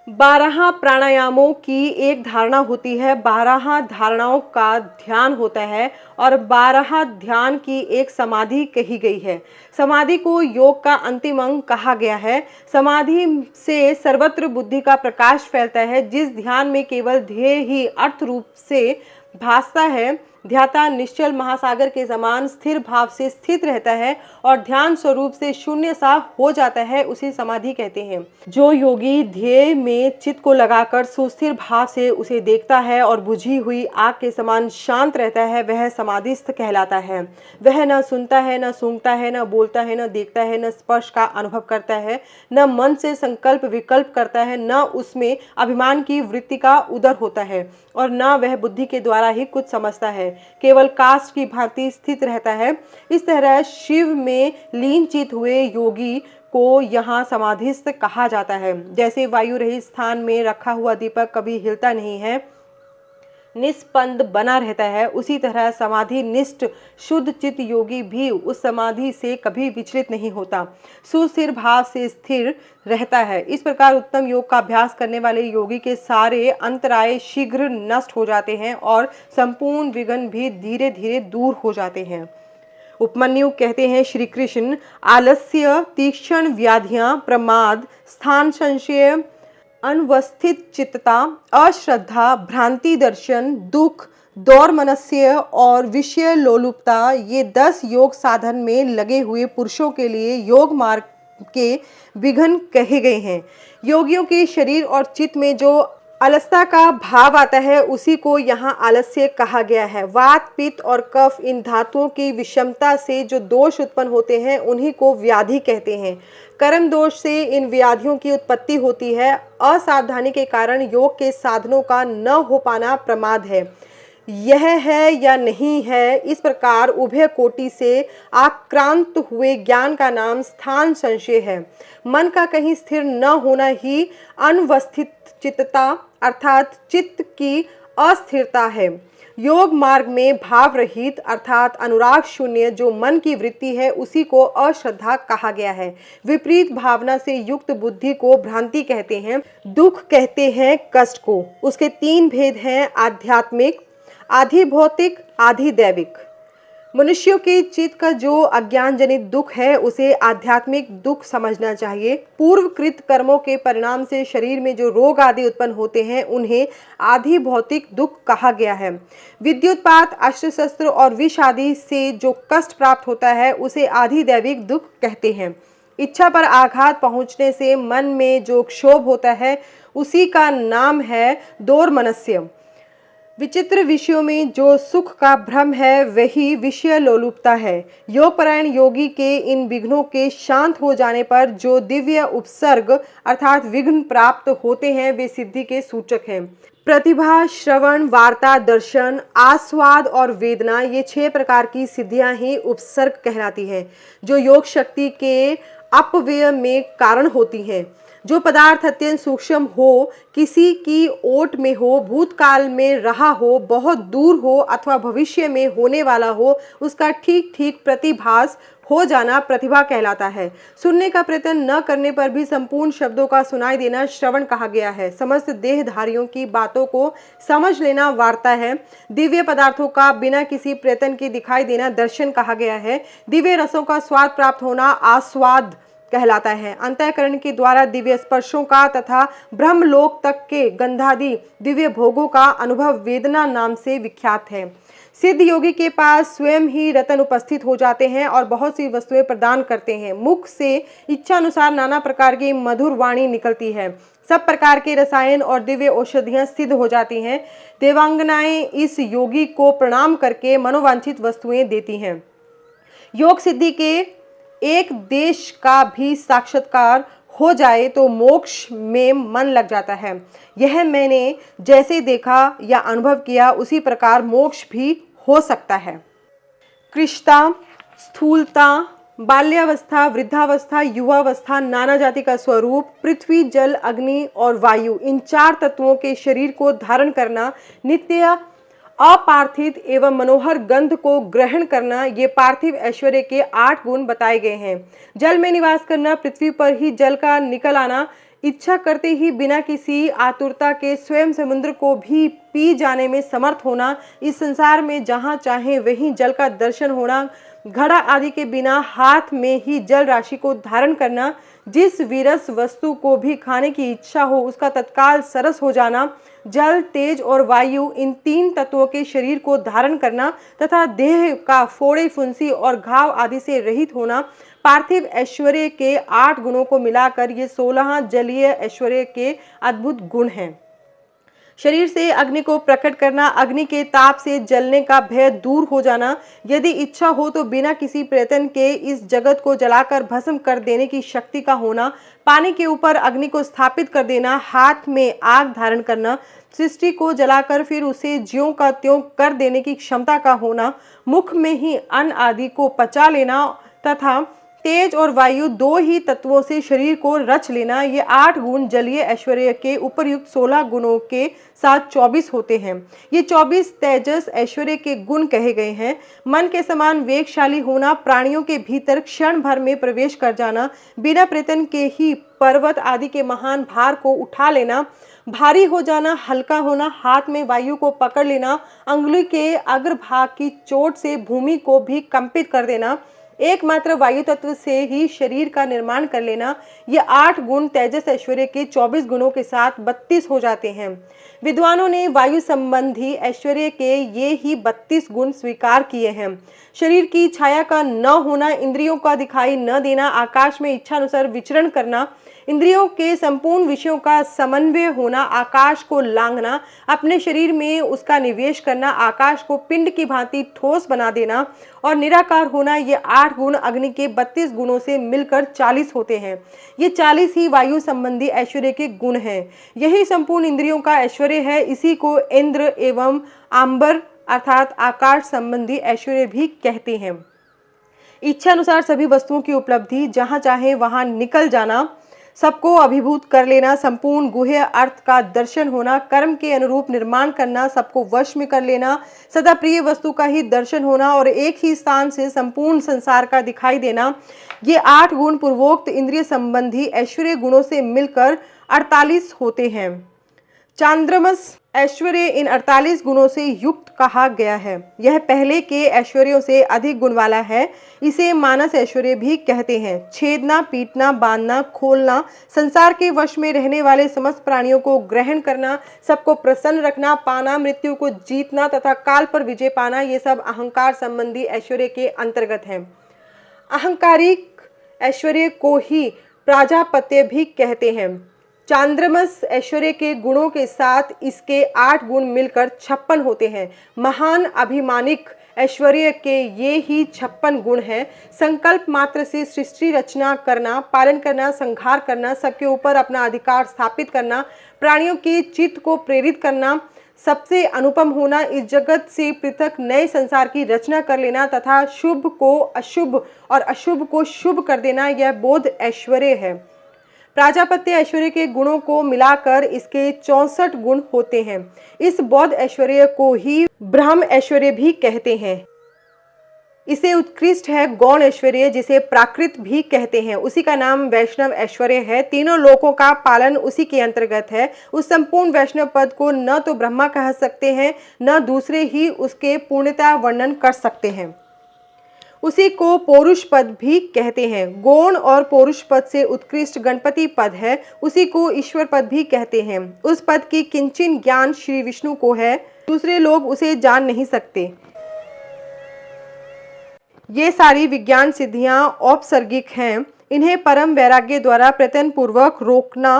Speaker 1: 12 प्राणायामों की एक धारणा होती है, 12 धारणाओं का ध्यान होता है और 12 ध्यान की एक समाधि कही गई है। समाधि को योग का अंतिम अंग कहा गया है। समाधि से सर्वत्र बुद्धि का प्रकाश फैलता है। जिस ध्यान में केवल ध्येय ही अर्थ रूप से भासता है ध्याता निश्चल महासागर के समान स्थिर भाव से स्थित रहता है और ध्यान स्वरूप से शून्य सा हो जाता है, उसे समाधि कहते हैं। जो योगी ध्येय में चित्त को लगाकर सुस्थिर भाव से उसे देखता है और बुझी हुई आग के समान शांत रहता है, वह समाधिस्थ कहलाता है। वह न सुनता है, न सूंघता है, न बोलता है, न देखता है, न स्पर्श का अनुभव करता है, न मन से संकल्प विकल्प करता है, न उसमें अभिमान की वृत्ति का उदय होता है और न वह बुद्धि के द्वारा ही कुछ समझता है, केवल काष्ठ की भांति स्थित रहता है। इस तरह शिव में लीन चित हुए योगी को यहाँ समाधिस्थ कहा जाता है। जैसे वायु रहित स्थान में रखा हुआ दीपक कभी हिलता नहीं है, निस्पंद बना रहता है, उसी तरह समाधि निष्ठ शुद्ध चित्त योगी भी उस समाधि से कभी विचलित नहीं होता, सुस्थिर भाव से स्थिर रहता है। इस प्रकार उत्तम योग का अभ्यास करने वाले योगी के सारे अंतराय शीघ्र नष्ट हो जाते हैं और संपूर्ण विघ्न भी धीरे धीरे दूर हो जाते हैं। उपमन्यु कहते हैं, श्री कृष्ण आलस्य, तीक्ष्ण व्याधियां, प्रमाद, स्थान संशय, अनवस्थित चित्तता, अश्रद्धा, भ्रांति दर्शन, दुख, दौर्मनस्य और विषय लोलुपता, ये 10 योग साधन में लगे हुए पुरुषों के लिए योग मार्ग के विघ्न कहे गए हैं। योगियों के शरीर और चित्त में जो अलसता का भाव आता है उसी को यहाँ आलस्य कहा गया है। वात, पित्त और कफ इन धातुओं की विषमता से जो दोष उत्पन्न होते हैं उन्हीं को व्याधि कहते हैं। कर्म दोष से इन व्याधियों की उत्पत्ति होती है। असावधानी के कारण योग के साधनों का न हो पाना प्रमाद है। यह है या नहीं है, इस प्रकार उभय कोटि से आक्रांत हुए ज्ञान का नाम स्थान संशय है। मन का कहीं स्थिर न होना ही अनवस्थित चित्तता अर्थात चित्त की अस्थिरता है। योग मार्ग में भाव रहित अर्थात अनुराग शून्य जो मन की वृत्ति है उसी को अश्रद्धा कहा गया है। विपरीत भावना से युक्त बुद्धि को भ्रांति कहते हैं। दुख कहते हैं कष्ट को। उसके 3 भेद हैं, आध्यात्मिक, आधि भौतिक, आधि दैविक। मनुष्यों के चित्त का जो अज्ञान जनित दुख है उसे आध्यात्मिक दुख समझना चाहिए। पूर्वकृत कर्मों के परिणाम से शरीर में जो रोग आदि उत्पन्न होते हैं उन्हें आधि भौतिक दुख कहा गया है। विद्युतपात, अस्त्र शस्त्र और विष आदि से जो कष्ट प्राप्त होता है उसे आधि दैविक दुख कहते हैं। इच्छा पर आघात पहुंचने से मन में जो क्षोभ होता है उसी का नाम है दौर्मनस्य। विचित्र विषयों में जो सुख का भ्रम है वही विषय लोलुपता है। योगपरायण योगी के इन विघ्नों के शांत हो जाने पर जो दिव्य उपसर्ग अर्थात विघ्न प्राप्त होते हैं वे सिद्धि के सूचक हैं। प्रतिभा, श्रवण, वार्ता, दर्शन, आस्वाद और वेदना, ये 6 प्रकार की सिद्धियां ही उपसर्ग कहलाती हैं जो योग शक्ति के अपव्यय में कारण होती हैं। जो पदार्थ अत्यंत सूक्ष्म हो, किसी की ओट में हो, भूतकाल में रहा हो, बहुत दूर हो अथवा भविष्य में होने वाला हो, उसका ठीक ठीक प्रतिभास हो जाना प्रतिभा कहलाता है। सुनने का प्रयत्न न करने पर भी संपूर्ण शब्दों का सुनाई देना श्रवण कहा गया है। समस्त देहधारियों की बातों को समझ लेना वार्ता है। दिव्य पदार्थों का बिना किसी प्रयत्न के दिखाई देना दर्शन कहा गया है। दिव्य रसों का स्वाद प्राप्त होना आस्वाद कहलाता है। अंतःकरण के द्वारा दिव्य स्पर्शों का तथा ब्रह्मलोक तक के गंधादि दिव्य भोगों का अनुभव वेदना नाम से विख्यात है। सिद्ध योगी के पास स्वयं ही रतन उपस्थित हो जाते हैं और बहुत सी वस्तुएं प्रदान करते हैं। मुख से इच्छा अनुसार नाना प्रकार की मधुर वाणी निकलती है। सब प्रकार के रसायन और दिव्य औषधियां सिद्ध हो जाती हैं। देवांगनाएं इस योगी को प्रणाम करके मनोवांछित वस्तुएं देती हैं। योग सिद्धि के एक देश का भी साक्षात्कार हो जाए तो मोक्ष में मन लग जाता है। यह मैंने जैसे देखा या अनुभव किया उसी प्रकार मोक्ष भी हो सकता है। कृष्णता, स्थूलता, बाल्यावस्था, वृद्धावस्था, युवावस्था, नाना जाति का स्वरूप, पृथ्वी, जल, अग्नि और वायु, इन 4 तत्वों के शरीर को धारण करना, नित्य अपार्थिव एवं मनोहर गंध को ग्रहण करना, ये पार्थिव ऐश्वर्य के 8 गुण बताए गए हैं। जल में निवास करना, पृथ्वी पर ही जल का निकल आना, इच्छा करते ही बिना किसी आतुरता के स्वयं समुद्र को भी पी जाने में समर्थ होना, इस संसार में जहाँ चाहे वहीं जल का दर्शन होना, घड़ा आदि के बिना हाथ में ही जल राशि को धारण करना, जिस विरस वस्तु को भी खाने की इच्छा हो उसका तत्काल सरस हो जाना, जल, तेज और वायु, इन 3 तत्वों के शरीर को धारण करना तथा देह का फोड़े, फुंसी और घाव आदि से रहित होना, पार्थिव ऐश्वर्य के 8 गुणों को मिलाकर ये 16 जलीय ऐश्वर्य के अद्भुत गुण हैं। शरीर से अग्नि को प्रकट करना, अग्नि के ताप से जलने का भय दूर हो जाना, यदि इच्छा हो तो बिना किसी प्रयत्न के इस जगत को जलाकर भस्म कर देने की शक्ति का होना, पानी के ऊपर अग्नि को स्थापित कर देना, हाथ में आग धारण करना, सृष्टि को जलाकर फिर उसे ज्यों का त्यों कर देने की क्षमता का होना, मुख में ही अन्न आदि को पचा लेना तथा तेज और वायु 2 ही तत्वों से शरीर को रच लेना, ये 8 गुण जलीय ऐश्वर्य के उपरयुक्त 16 गुणों के साथ 24 होते हैं। ये 24 तेजस ऐश्वर्य के गुण कहे गए हैं। मन के समान वेगशाली होना, प्राणियों के भीतर क्षण भर में प्रवेश कर जाना, बिना प्रयत्न के ही पर्वत आदि के महान भार को उठा लेना, भारी हो जाना, हल्का होना, हाथ में वायु को पकड़ लेना, अंगुली के अग्रभाग की चोट से भूमि को भी कंपित कर देना, एकमात्र वायु तत्व से ही शरीर का निर्माण कर लेना, ये 8 गुण तेजस ऐश्वर्य के 24 गुणों के साथ 32 हो जाते हैं। विद्वानों ने वायु संबंधी ऐश्वर्य के ये ही 32 गुण स्वीकार किए हैं। शरीर की छाया का न होना, इंद्रियों का दिखाई न देना, आकाश में इच्छानुसार विचरण करना, इंद्रियों के संपूर्ण विषयों का समन्वय होना, आकाश को लांघना, अपने शरीर में उसका निवेश करना, आकाश को पिंड की भांति ठोस बना देना और निराकार होना, ये 8 गुण अग्नि के 32 गुणों से मिलकर 40 होते हैं। ये 40 ही वायु संबंधी ऐश्वर्य के गुण हैं। यही संपूर्ण इंद्रियों का ऐश्वर्य है। इसी को इंद्र एवं आंबर अर्थात आकाश संबंधी ऐश्वर्य भी कहते हैं। इच्छा अनुसार सभी वस्तुओं की उपलब्धि, जहाँ चाहे वहाँ निकल जाना, सबको अभिभूत कर लेना, संपूर्ण गुह्य अर्थ का दर्शन होना, कर्म के अनुरूप निर्माण करना, सबको वश में कर लेना, सदा प्रिय वस्तु का ही दर्शन होना और एक ही स्थान से संपूर्ण संसार का दिखाई देना, ये 8 गुण पूर्वोक्त इंद्रिय संबंधी ऐश्वर्य गुणों से मिलकर 48 होते हैं। चांद्रमस ऐश्वर्य इन 48 गुणों से युक्त कहा गया है। यह पहले के ऐश्वर्यों से अधिक गुण वाला है। इसे मानस ऐश्वर्य भी कहते हैं। छेदना, पीटना, बांधना, खोलना, संसार के वश में रहने वाले समस्त प्राणियों को ग्रहण करना, सबको प्रसन्न रखना, पाना, मृत्यु को जीतना तथा काल पर विजय पाना, ये सब अहंकार संबंधी ऐश्वर्य के अंतर्गत है। अहंकारिक ऐश्वर्य को ही प्राजापत्य भी कहते हैं। चांद्रमस ऐश्वर्य के गुणों के साथ इसके 8 गुण मिलकर 56 होते हैं। महान अभिमानिक ऐश्वर्य के ये ही 56 गुण हैं। संकल्प मात्र से सृष्टि रचना करना, पालन करना, संहार करना, सबके ऊपर अपना अधिकार स्थापित करना, प्राणियों के चित्त को प्रेरित करना, सबसे अनुपम होना, इस जगत से पृथक नए संसार की रचना कर लेना तथा शुभ को अशुभ और अशुभ को शुभ कर देना, यह बोध ऐश्वर्य है। प्राजापत्य ऐश्वर्य के गुणों को मिलाकर इसके 64 गुण होते हैं। इस बौद्ध ऐश्वर्य को ही ब्रह्म ऐश्वर्य भी कहते हैं। इसे उत्कृष्ट है गौण ऐश्वर्य, जिसे प्राकृत भी कहते हैं। उसी का नाम वैष्णव ऐश्वर्य है। तीनों लोकों का पालन उसी के अंतर्गत है। उस संपूर्ण वैष्णव पद को न तो ब्रह्मा कह सकते हैं, न दूसरे ही उसके पूर्णता वर्णन कर सकते हैं। उसी को पौरुष पद भी कहते हैं। गौण और पौरुष पद से उत्कृष्ट गणपति पद है। उसी को ईश्वर पद भी कहते हैं। उस पद की किंचन ज्ञान श्री विष्णु को है, दूसरे लोग उसे जान नहीं सकते। ये सारी विज्ञान सिद्धियां औपसर्गिक हैं। इन्हें परम वैराग्य द्वारा प्रयत्न पूर्वक रोकना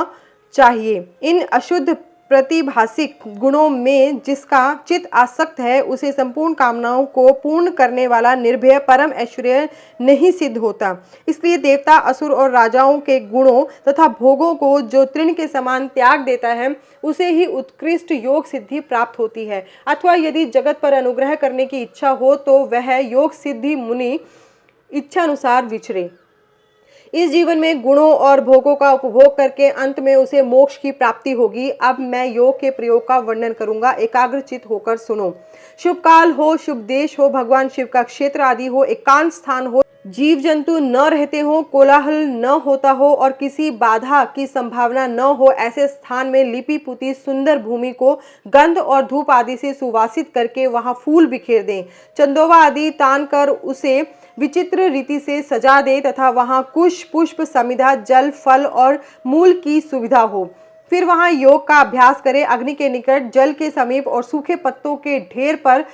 Speaker 1: चाहिए। इन अशुद्ध प्रतिभासिक गुणों में जिसका चित्त आसक्त है, उसे संपूर्ण कामनाओं को पूर्ण करने वाला निर्भय परम ऐश्वर्य नहीं सिद्ध होता। इसलिए देवता, असुर और राजाओं के गुणों तथा भोगों को जो तृण के समान त्याग देता है, उसे ही उत्कृष्ट योग सिद्धि प्राप्त होती है। अथवा यदि जगत पर अनुग्रह करने की इच्छा हो तो वह योग सिद्धि मुनि इच्छानुसार विचरे। इस जीवन में गुणों और भोगों का उपभोग करके अंत में उसे मोक्ष की प्राप्ति होगी। अब मैं योग के प्रयोग का वर्णन करूंगा, एकाग्रचित होकर सुनो। शुभ काल हो, शुभ देश हो, भगवान शिव का क्षेत्र आदि हो, एकांत स्थान हो, जीव जंतु न रहते हो, कोलाहल न होता हो और किसी बाधा की संभावना न हो, ऐसे स्थान में लिपि पुती सुंदर भूमि को गंध और धूप आदि से सुवासित करके वहां फूल बिखेर दें, चंदोवा आदि तान कर उसे विचित्र रीति से सजा दे तथा वहां कुश पुष्प समिधा जल फल और मूल की सुविधा हो। फिर वहां योग का अभ्यास करें। अग्नि के निकट, जल के समीप और सूखे पत्तों के ढेर पर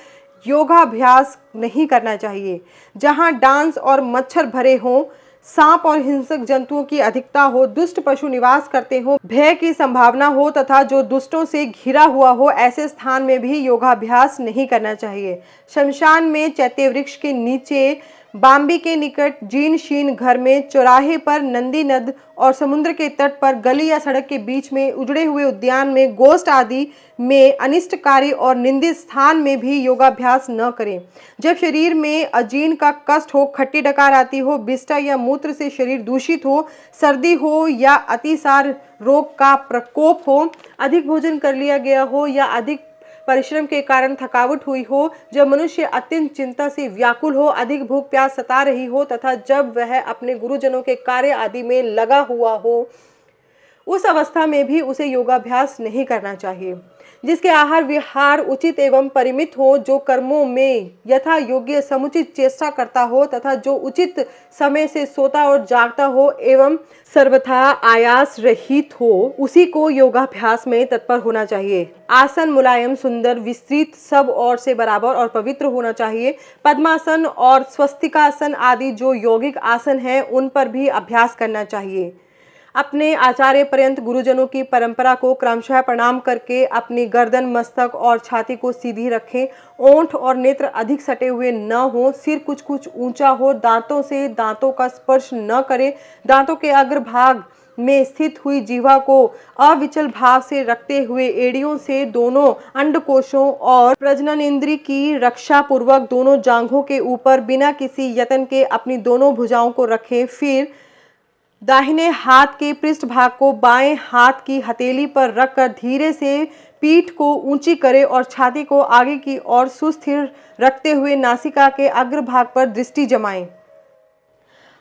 Speaker 1: योगाभ्यास नहीं करना चाहिए। जहां डांस और मच्छर भरे हों, सांप और हिंसक जंतुओं की अधिकता हो, दुष्ट पशु निवास करते हो, भय की संभावना हो तथा जो दुष्टों से घिरा हुआ हो, ऐसे स्थान में भी योगाभ्यास नहीं करना चाहिए। शमशान में, चैत्य वृक्ष के नीचे, बाम्बी के निकट, जीर्ण शीर्ण घर में, चौराहे पर, नंदी नद और समुद्र के तट पर, गली या सड़क के बीच में, उजड़े हुए उद्यान में, गोष्ठ आदि में, अनिष्टकारी और निंदित स्थान में भी योगाभ्यास न करें। जब शरीर में अजीर्ण का कष्ट हो, खट्टी डकार आती हो, विष्ठा या मूत्र से शरीर दूषित हो, सर्दी हो या अतिसार रोग का प्रकोप हो, अधिक भोजन कर लिया गया हो या अधिक परिश्रम के कारण थकावट हुई हो, जब मनुष्य अत्यंत चिंता से व्याकुल हो, अधिक भूख प्यास सता रही हो तथा जब वह अपने गुरुजनों के कार्य आदि में लगा हुआ हो, उस अवस्था में भी उसे योगाभ्यास नहीं करना चाहिए। जिसके आहार विहार उचित एवं परिमित हो, जो कर्मों में यथा योग्य समुचित चेष्टा करता हो तथा जो उचित समय से सोता और जागता हो एवं सर्वथा आयास रहित हो, उसी को योगाभ्यास में तत्पर होना चाहिए। आसन मुलायम, सुंदर, विस्तृत, सब ओर से बराबर और पवित्र होना चाहिए। पद्मासन और स्वस्तिकासन आदि जो यौगिक आसन हैं, उन पर भी अभ्यास करना चाहिए। अपने आचार्य पर्यंत गुरुजनों की परंपरा को क्रमशः प्रणाम करके अपनी गर्दन, मस्तक और छाती को सीधी रखें। ओंठ और नेत्र अधिक सटे हुए न हो, सिर कुछ कुछ ऊंचा हो, दांतों से दांतों का स्पर्श न करें। दांतों के अग्रभाग में स्थित हुई जीवा को अविचल भाव से रखते हुए एड़ियों से दोनों अंडकोशों और प्रजनन इंद्री की रक्षा पूर्वक दोनों जांघों के ऊपर बिना किसी यत्न के अपनी दोनों भुजाओं को रखें। फिर दाहिने हाथ के पृष्ठ भाग को बाएं हाथ की हथेली पर रखकर धीरे से पीठ को ऊंची करें और छाती को आगे की ओर सुस्थिर रखते हुए नासिका के अग्रभाग पर दृष्टि जमाएं।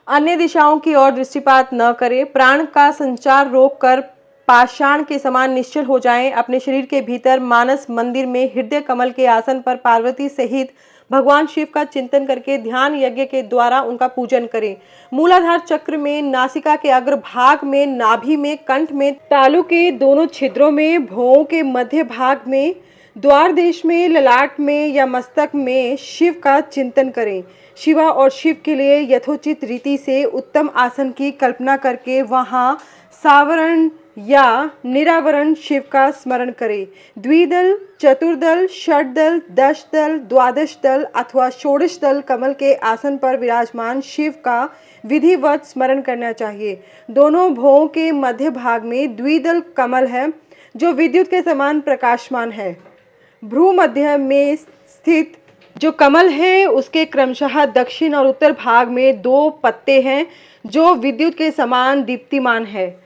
Speaker 1: अन्य दिशाओं की ओर दृष्टिपात न करें। प्राण का संचार रोककर पाषाण के समान निश्चल हो जाएं। अपने शरीर के भीतर मानस मंदिर में हृदय कमल के आसन पर पार्वती सहित भगवान शिव का चिंतन करके ध्यान यज्ञ के द्वारा उनका पूजन करें। मूलाधार चक्र में, नासिका के अग्रभाग में, नाभि में, कंठ में, तालु के दोनों छिद्रों में, भौं के मध्य भाग में, द्वार देश में, ललाट में या मस्तक में शिव का चिंतन करें। शिवा और शिव के लिए यथोचित रीति से उत्तम आसन की कल्पना करके वहां सावरण या निरावरण शिव का स्मरण करें। द्विदल, चतुर्दल, षटदल, 10 दल, 12 दल अथवा 16 दल कमल के आसन पर विराजमान शिव का विधिवत स्मरण करना चाहिए। दोनों भौं के मध्य भाग में द्विदल कमल है जो विद्युत के समान प्रकाशमान है। भ्रू मध्य में स्थित जो कमल है उसके क्रमशः दक्षिण और उत्तर भाग में 2 पत्ते हैं जो विद्युत के समान दीप्तिमान है।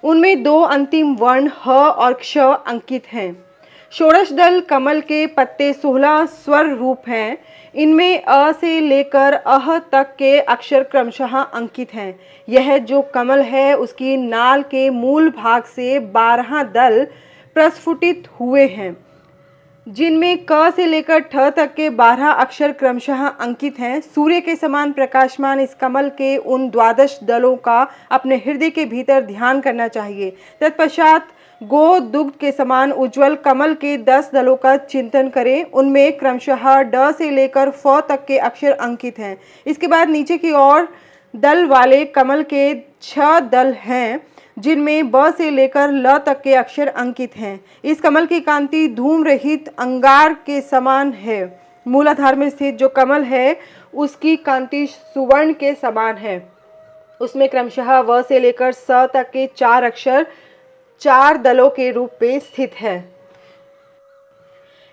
Speaker 1: उनमें 2 अंतिम वर्ण ह और क्ष अंकित हैं। षोडश दल कमल के पत्ते 16 स्वर रूप हैं। इनमें अ से लेकर अह तक के अक्षर क्रमशः अंकित हैं। यह जो कमल है उसकी नाल के मूल भाग से 12 दल प्रस्फुटित हुए हैं, जिनमें क से लेकर ठ तक के 12 अक्षर क्रमशः अंकित हैं। सूर्य के समान प्रकाशमान इस कमल के उन 12 दलों का अपने हृदय के भीतर ध्यान करना चाहिए। तत्पश्चात गो दुग्ध के समान उज्जवल कमल के 10 दलों का चिंतन करें। उनमें क्रमशः ड से लेकर फ तक के अक्षर अंकित हैं। इसके बाद नीचे की ओर दल वाले कमल के 6 दल हैं, जिनमें ब से लेकर ल तक के अक्षर अंकित हैं। इस कमल की कांति धूम रहित अंगार के समान है। मूलाधार में स्थित जो कमल है उसकी कांति सुवर्ण के समान है। उसमें क्रमशः व से लेकर स तक के 4 अक्षर 4 दलों के रूप में स्थित है।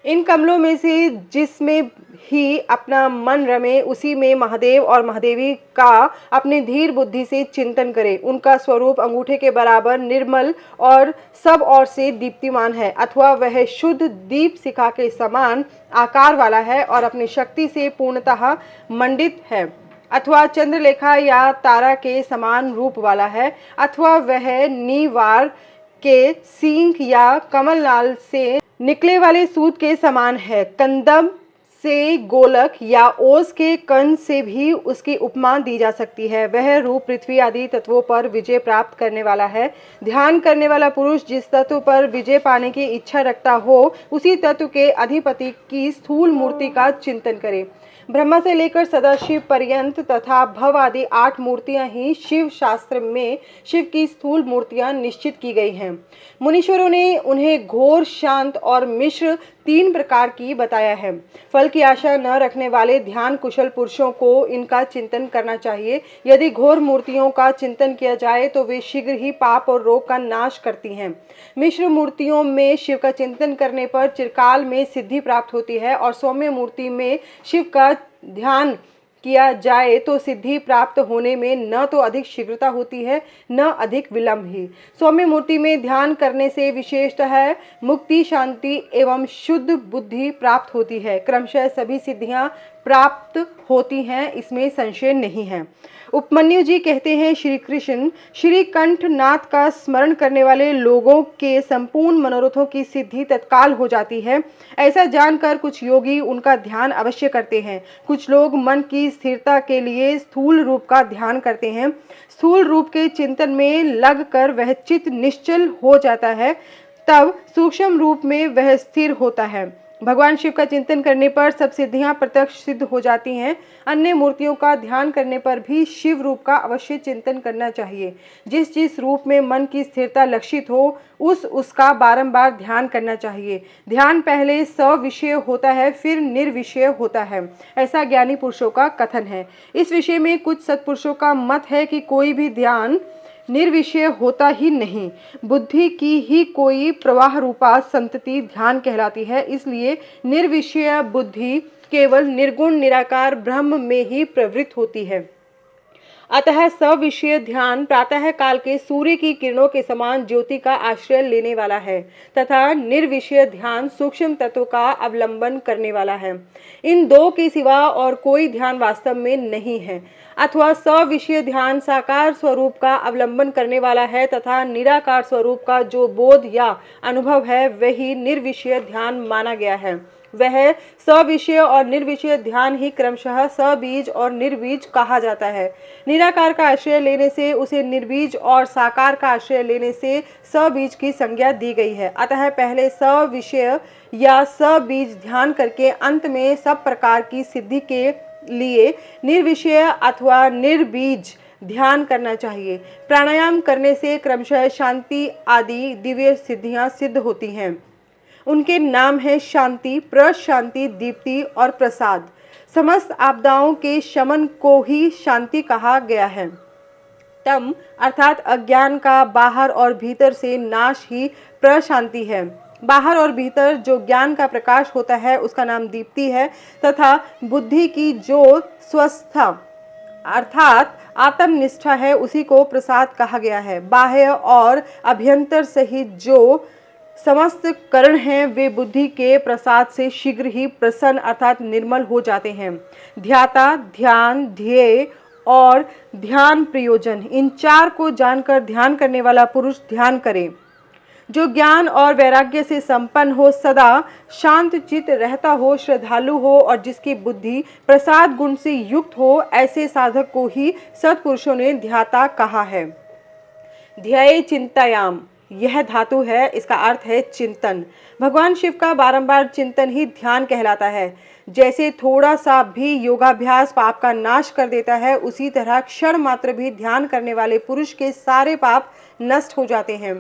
Speaker 1: इन कमलों में से जिसमें ही अपना मन रमे, उसी में महादेव और महादेवी का अपने धीर बुद्धि से चिंतन करें। उनका स्वरूप अंगूठे के बराबर निर्मल और सब ओर से दीप्तिमान है, अथवा वह शुद्ध दीप शिखा के समान आकार वाला है और अपनी शक्ति से पूर्णतः मंडित है, अथवा चंद्रलेखा या तारा के समान रूप वाला है, अथवा वह नीवार के सींग या कमलनाल से निकले वाले सूत के समान है। कंदम से गोलक या ओस के कण से भी उसकी उपमा दी जा सकती है। वह रूप पृथ्वी आदि तत्वों पर विजय प्राप्त करने वाला है। ध्यान करने वाला पुरुष जिस तत्व पर विजय पाने की इच्छा रखता हो, उसी तत्व के अधिपति की स्थूल मूर्ति का चिंतन करे। ब्रह्मा से लेकर सदाशिव पर्यंत तथा भव आदि 8 मूर्तियां ही शिव शास्त्र में शिव की स्थूल मूर्तियां निश्चित की गई हैं। मुनीश्वरों ने उन्हें घोर, शांत और मिश्र 3 प्रकार की बताया है। फल की आशा न रखने वाले ध्यान कुशल पुरुषों को इनका चिंतन करना चाहिए। यदि घोर मूर्तियों का चिंतन किया जाए तो वे शीघ्र ही पाप और रोग का नाश करती हैं। मिश्र मूर्तियों में शिव का चिंतन करने पर चिरकाल में सिद्धि प्राप्त होती है और सौम्य मूर्ति में शिव का ध्यान किया जाए तो सिद्धि प्राप्त होने में न तो अधिक शीघ्रता होती है, न अधिक विलंब ही। सौम्य मूर्ति में ध्यान करने से विशेषतः मुक्ति, शांति एवं शुद्ध बुद्धि प्राप्त होती है। क्रमशः सभी सिद्धियां प्राप्त होती हैं, इसमें संशय नहीं है। उपमन्यु जी कहते हैं, श्री कृष्ण श्री कंठनाथ का स्मरण करने वाले लोगों के संपूर्ण मनोरथों की सिद्धि तत्काल हो जाती है। ऐसा जानकर कुछ योगी उनका ध्यान अवश्य करते हैं। कुछ लोग मन की स्थिरता के लिए स्थूल रूप का ध्यान करते हैं। स्थूल रूप के चिंतन में लगकर वह चित्त निश्चल हो जाता है, तब सूक्ष्म रूप में वह स्थिर होता है। भगवान शिव का चिंतन करने पर सब सिद्धियां प्रत्यक्ष सिद्ध हो जाती हैं। अन्य मूर्तियों का ध्यान करने पर भी शिव रूप का अवश्य चिंतन करना चाहिए। जिस जिस रूप में मन की स्थिरता लक्षित हो, उसका बारंबार ध्यान करना चाहिए। ध्यान पहले सविषय होता है, फिर निर्विषय होता है, ऐसा ज्ञानी पुरुषों का कथन है। इस विषय में कुछ सत्पुरुषों का मत है कि कोई भी ध्यान निर्विषय होता ही नहीं, बुद्धि की ही कोई प्रवाह रूपा संतति ध्यान कहलाती है। इसलिए निर्विषय बुद्धि केवल निर्गुण निराकार ब्रह्म में ही प्रवृत्त होती है। अतः सविषय ध्यान प्रातः काल के सूर्य की किरणों के समान ज्योति का आश्रय लेने वाला है तथा निर्विषय ध्यान सूक्ष्म तत्व का अवलंबन करने वाला है। इन दो के सिवा और कोई ध्यान वास्तव में नहीं है। अथवा सविषय ध्यान साकार स्वरूप का अवलंबन करने वाला है तथा निराकार स्वरूप का जो बोध या अनुभव है वही निर्विषय ध्यान माना गया है। वह सविषय और निर्विषय ध्यान ही क्रमशः सबीज और निर्बीज कहा जाता है। निराकार का आश्रय लेने से उसे निर्बीज और साकार का आश्रय लेने से सबीज की संज्ञा दी गई है। अतः पहले सविषय या सबीज ध्यान करके अंत में सब प्रकार की सिद्धि के लिए निर्विषय अथवा निर्बीज ध्यान करना चाहिए। प्राणायाम करने से क्रमशः शांति आदि दिव्य सिद्धियां सिद्ध होती हैं। उनके नाम है शांति, प्रशांति, दीप्ति और प्रसाद। समस्त आपदाओं के शमन को ही शांति कहा गया है। तम अर्थात अज्ञान का बाहर और भीतर से नाश ही प्रशांति है। बाहर और भीतर जो ज्ञान का प्रकाश होता है उसका नाम दीप्ति है तथा बुद्धि की जो स्वस्था अर्थात आत्मनिष्ठा है उसी को प्रसाद कहा गया है। बाह्य और अभ्यंतर सहित जो समस्त करण हैं वे बुद्धि के प्रसाद से शीघ्र ही प्रसन्न अर्थात निर्मल हो जाते हैं। ध्याता, ध्यान, ध्येय और ध्यान प्रयोजन, इन 4 को जानकर ध्यान करने वाला पुरुष ध्यान करे। जो ज्ञान और वैराग्य से संपन्न हो, सदा शांत चित्त रहता हो, श्रद्धालु हो और जिसकी बुद्धि प्रसाद गुण से युक्त हो, ऐसे साधक को ही सत्पुरुषों ने ध्याता कहा है। ध्येय चिंतायाम, यह धातु है, इसका अर्थ है चिंतन। भगवान शिव का बारंबार चिंतन ही ध्यान कहलाता है। जैसे थोड़ा सा भी योगाभ्यास पाप का नाश कर देता है, उसी तरह क्षण मात्र भी ध्यान करने वाले पुरुष के सारे पाप नष्ट हो जाते हैं।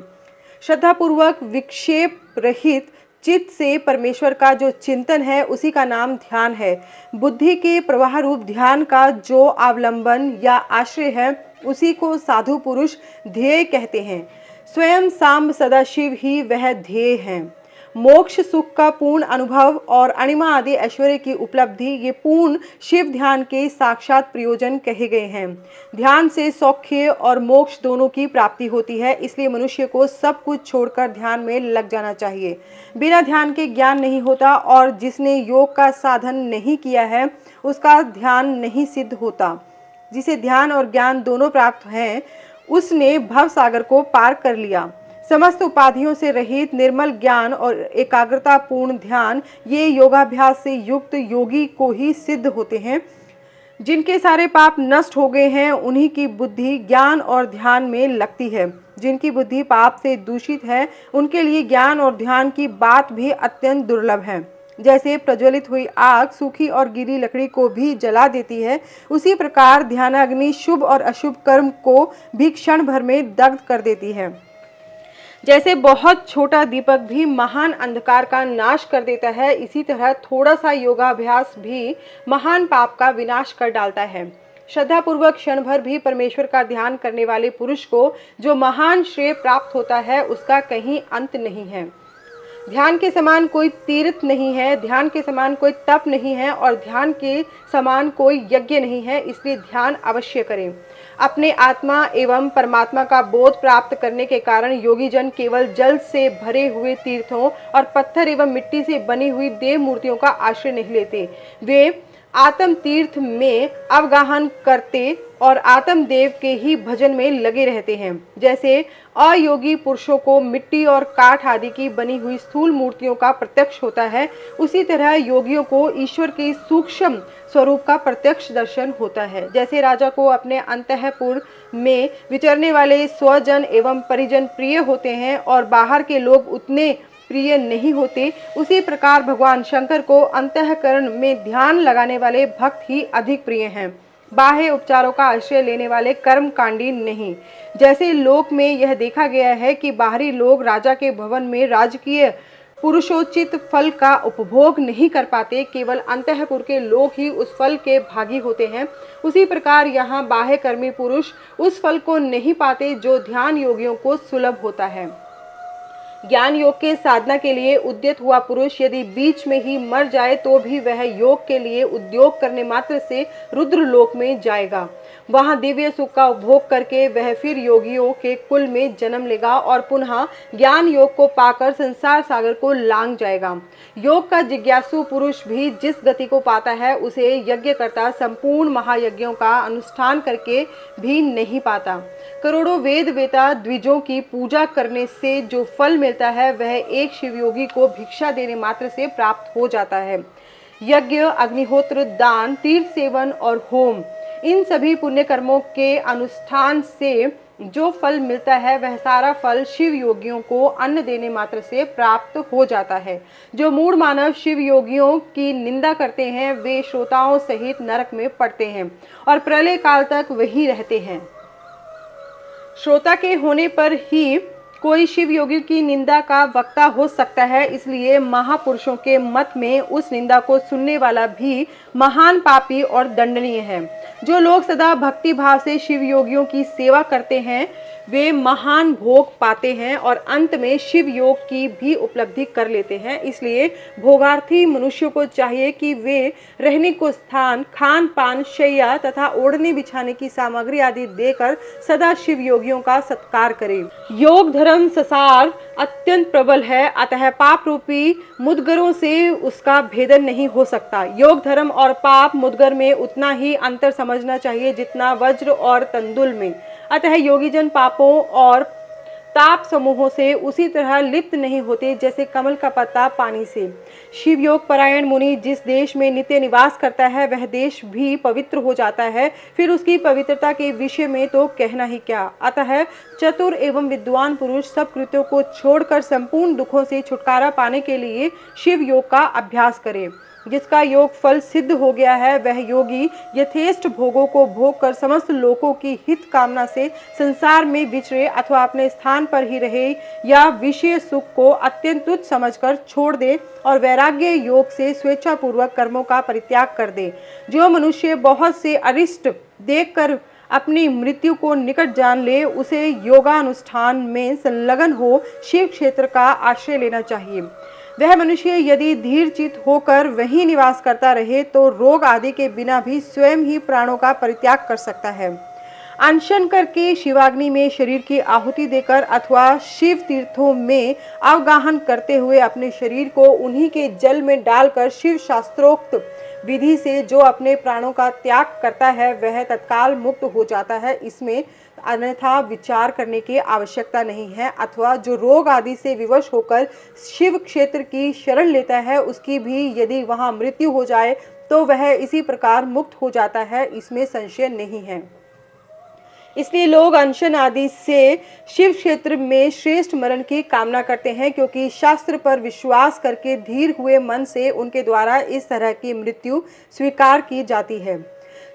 Speaker 1: श्रद्धापूर्वक विक्षेप रहित चित्त से परमेश्वर का जो चिंतन है उसी का नाम ध्यान है। बुद्धि के प्रवाह रूप ध्यान का जो अवलंबन या आश्रय है उसी को साधु पुरुष ध्येय कहते हैं। स्वयं सांब सदाशिव ही वह ध्येय हैं। मोक्ष सुख का पूर्ण अनुभव और अणिमा आदि ऐश्वर्य की उपलब्धि, ये पूर्ण शिव ध्यान के साक्षात प्रयोजन कहे गए हैं। ध्यान से सौख्य और मोक्ष दोनों की प्राप्ति होती है, इसलिए मनुष्य को सब कुछ छोड़कर ध्यान में लग जाना चाहिए। बिना ध्यान के ज्ञान नहीं होता और जिसने योग का साधन नहीं किया है उसका ध्यान नहीं सिद्ध होता। जिसे ध्यान और ज्ञान दोनों प्राप्त हैं उसने भव सागर को पार कर लिया। समस्त उपाधियों से रहित निर्मल ज्ञान और एकाग्रता पूर्ण ध्यान, ये योगाभ्यास से युक्त योगी को ही सिद्ध होते हैं। जिनके सारे पाप नष्ट हो गए हैं उन्हीं की बुद्धि ज्ञान और ध्यान में लगती है। जिनकी बुद्धि पाप से दूषित है उनके लिए ज्ञान और ध्यान की बात भी अत्यंत दुर्लभ है। जैसे प्रज्वलित हुई आग सूखी और गीली लकड़ी को भी जला देती है, उसी प्रकार ध्यानाग्नि शुभ और अशुभ कर्म को भी क्षण भर में दग्ध कर देती है। जैसे बहुत छोटा दीपक भी महान अंधकार का नाश कर देता है, इसी तरह थोड़ा सा योगाभ्यास भी महान पाप का विनाश कर डालता है। श्रद्धापूर्वक क्षण भर भी परमेश्वर का ध्यान करने वाले पुरुष को जो महान श्रेय प्राप्त होता है उसका कहीं अंत नहीं है। ध्यान के समान कोई तीर्थ नहीं है, ध्यान के समान कोई तप नहीं है और ध्यान के समान कोई यज्ञ नहीं है, इसलिए ध्यान अवश्य करें। अपने आत्मा एवं परमात्मा का बोध प्राप्त करने के कारण योगी जन केवल जल से भरे हुए तीर्थों और पत्थर एवं मिट्टी से बनी हुई देव मूर्तियों का आश्रय नहीं लेते। वे आत्म तीर्थ में अवगाहन करते और आत्म देव के ही भजन में लगे रहते हैं। जैसे अयोगी पुरुषों को मिट्टी और काठ आदि की बनी हुई स्थूल मूर्तियों का प्रत्यक्ष होता है, उसी तरह योगियों को ईश्वर के सूक्ष्म स्वरूप का प्रत्यक्ष दर्शन होता है। जैसे राजा को अपने अंतःपुर में विचरने वाले स्वजन एवं परिजन प्रिय होते हैं और बाहर के लोग उतने प्रिय नहीं होते, उसी प्रकार भगवान शंकर को अंतःकरण में ध्यान लगाने वाले भक्त ही अधिक प्रिय हैं, बाह्य उपचारों का आश्रय लेने वाले कर्मकांडी नहीं। जैसे लोक में यह देखा गया है कि बाहरी लोग राजा के भवन में राजकीय पुरुषोचित फल का उपभोग नहीं कर पाते, केवल अंतःपुर के लोग ही उस फल के भागी होते हैं, उसी प्रकार यहाँ बाह्य कर्मी पुरुष उस फल को नहीं पाते जो ध्यान योगियों को सुलभ होता है। ज्ञान योग के साधना के लिए उद्यत हुआ पुरुष यदि बीच में ही मर जाए तो भी वह योग के लिए उद्योग करने मात्र से रुद्र लोक में जाएगा। वहां दिव्य सुख का उपभोग करके वह फिर योगियों के कुल में जन्म लेगा और पुनः ज्ञान योग को पाकर संसार सागर को लांग जाएगा। योग का जिज्ञासु पुरुष भी जिस गति को पाता है उसे यज्ञ करता संपूर्ण महायज्ञों का अनुष्ठान करके भी नहीं पाता। करोड़ों वेद वेता द्विजों की पूजा करने से जो फल मिलता है वह एक शिवयोगी को भिक्षा देने मात्र से प्राप्त हो जाता है। यज्ञ, अग्निहोत्र, दान, तीर्थ सेवन और होम, इन सभी पुण्य कर्मों के अनुष्ठान से जो फल मिलता है वह सारा फल शिव योगियों को अन्न देने मात्र से प्राप्त हो जाता है। जो मूढ़ मानव शिव योगियों की निंदा करते हैं वे श्रोताओं सहित नरक में पड़ते हैं और प्रलय काल तक वही रहते हैं। श्रोता के होने पर ही कोई शिव योगी की निंदा का वक्ता हो सकता है, इसलिए महापुरुषों के मत में उस निंदा को सुनने वाला भी महान पापी और दंडनीय है। जो लोग सदा भक्ति भाव से शिव योगियों की सेवा करते हैं वे महान भोग पाते हैं और अंत में शिव योग की भी उपलब्धि कर लेते हैं। इसलिए भोगार्थी मनुष्यों को चाहिए कि वे रहने को स्थान, खान पान, शैया तथा ओढ़ने बिछाने की सामग्री आदि देकर सदा शिव योगियों का सत्कार करें। योग धर्म संसार अत्यंत प्रबल है, अतः पाप रूपी मुद्गरों से उसका भेदन नहीं हो सकता। योग धर्म और पाप मुद्गर में उतना ही अंतर समझना चाहिए जितना वज्र और तंदुल में। अतः योगी जन पापों और ताप समूहों से उसी तरह लिप्त नहीं होते जैसे कमल का पत्ता पानी से। शिव योग परायण मुनि जिस देश में नित्य निवास करता है वह देश भी पवित्र हो जाता है, फिर उसकी पवित्रता के विषय में तो कहना ही क्या। अतः चतुर एवं विद्वान पुरुष सब कृत्यों को छोड़कर संपूर्ण दुखों से छुटकारा पाने के लिए शिव योग का अभ्यास करे। जिसका योग फल सिद्ध हो गया है वह योगी यथेष्ट भोगों को भोग कर समस्त लोगों की हित कामना से संसार में विचरे अथवा अपने स्थान पर ही रहे या विषय सुख को अत्यंत तुच्छ समझकर छोड़ दे और वैराग्य योग से स्वेच्छापूर्वक कर्मों का परित्याग कर दे। जो मनुष्य बहुत से अरिष्ट देखकर अपनी मृत्यु को निकट जान ले उसे योगानुष्ठान में संलग्न हो शिव क्षेत्र का आश्रय लेना चाहिए। वह मनुष्य यदि धीरचित होकर वहीं निवास करता रहे तो रोग आदि के बिना भी स्वयं ही प्राणों का परित्याग कर सकता है। अनशन करके शिवाग्नि में शरीर की आहुति देकर अथवा शिव तीर्थों में अवगाहन करते हुए अपने शरीर को उन्हीं के जल में डालकर शिव शास्त्रोक्त विधि से जो अपने प्राणों का त्याग करता है वह तत्काल मुक्त हो जाता है। इसमें अन्यथा विचार करने की आवश्यकता नहीं है। अथवा जो रोग आदि से विवश होकर शिव क्षेत्र की शरण लेता है उसकी भी यदि वहां मृत्यु हो जाए तो वह इसी प्रकार मुक्त हो जाता है, इसमें संशय नहीं है। इसलिए लोग अनशन आदि से शिव क्षेत्र में श्रेष्ठ मरण की कामना करते हैं, क्योंकि शास्त्र पर विश्वास करके धीर हुए मन से उनके द्वारा इस तरह की मृत्यु स्वीकार की जाती है।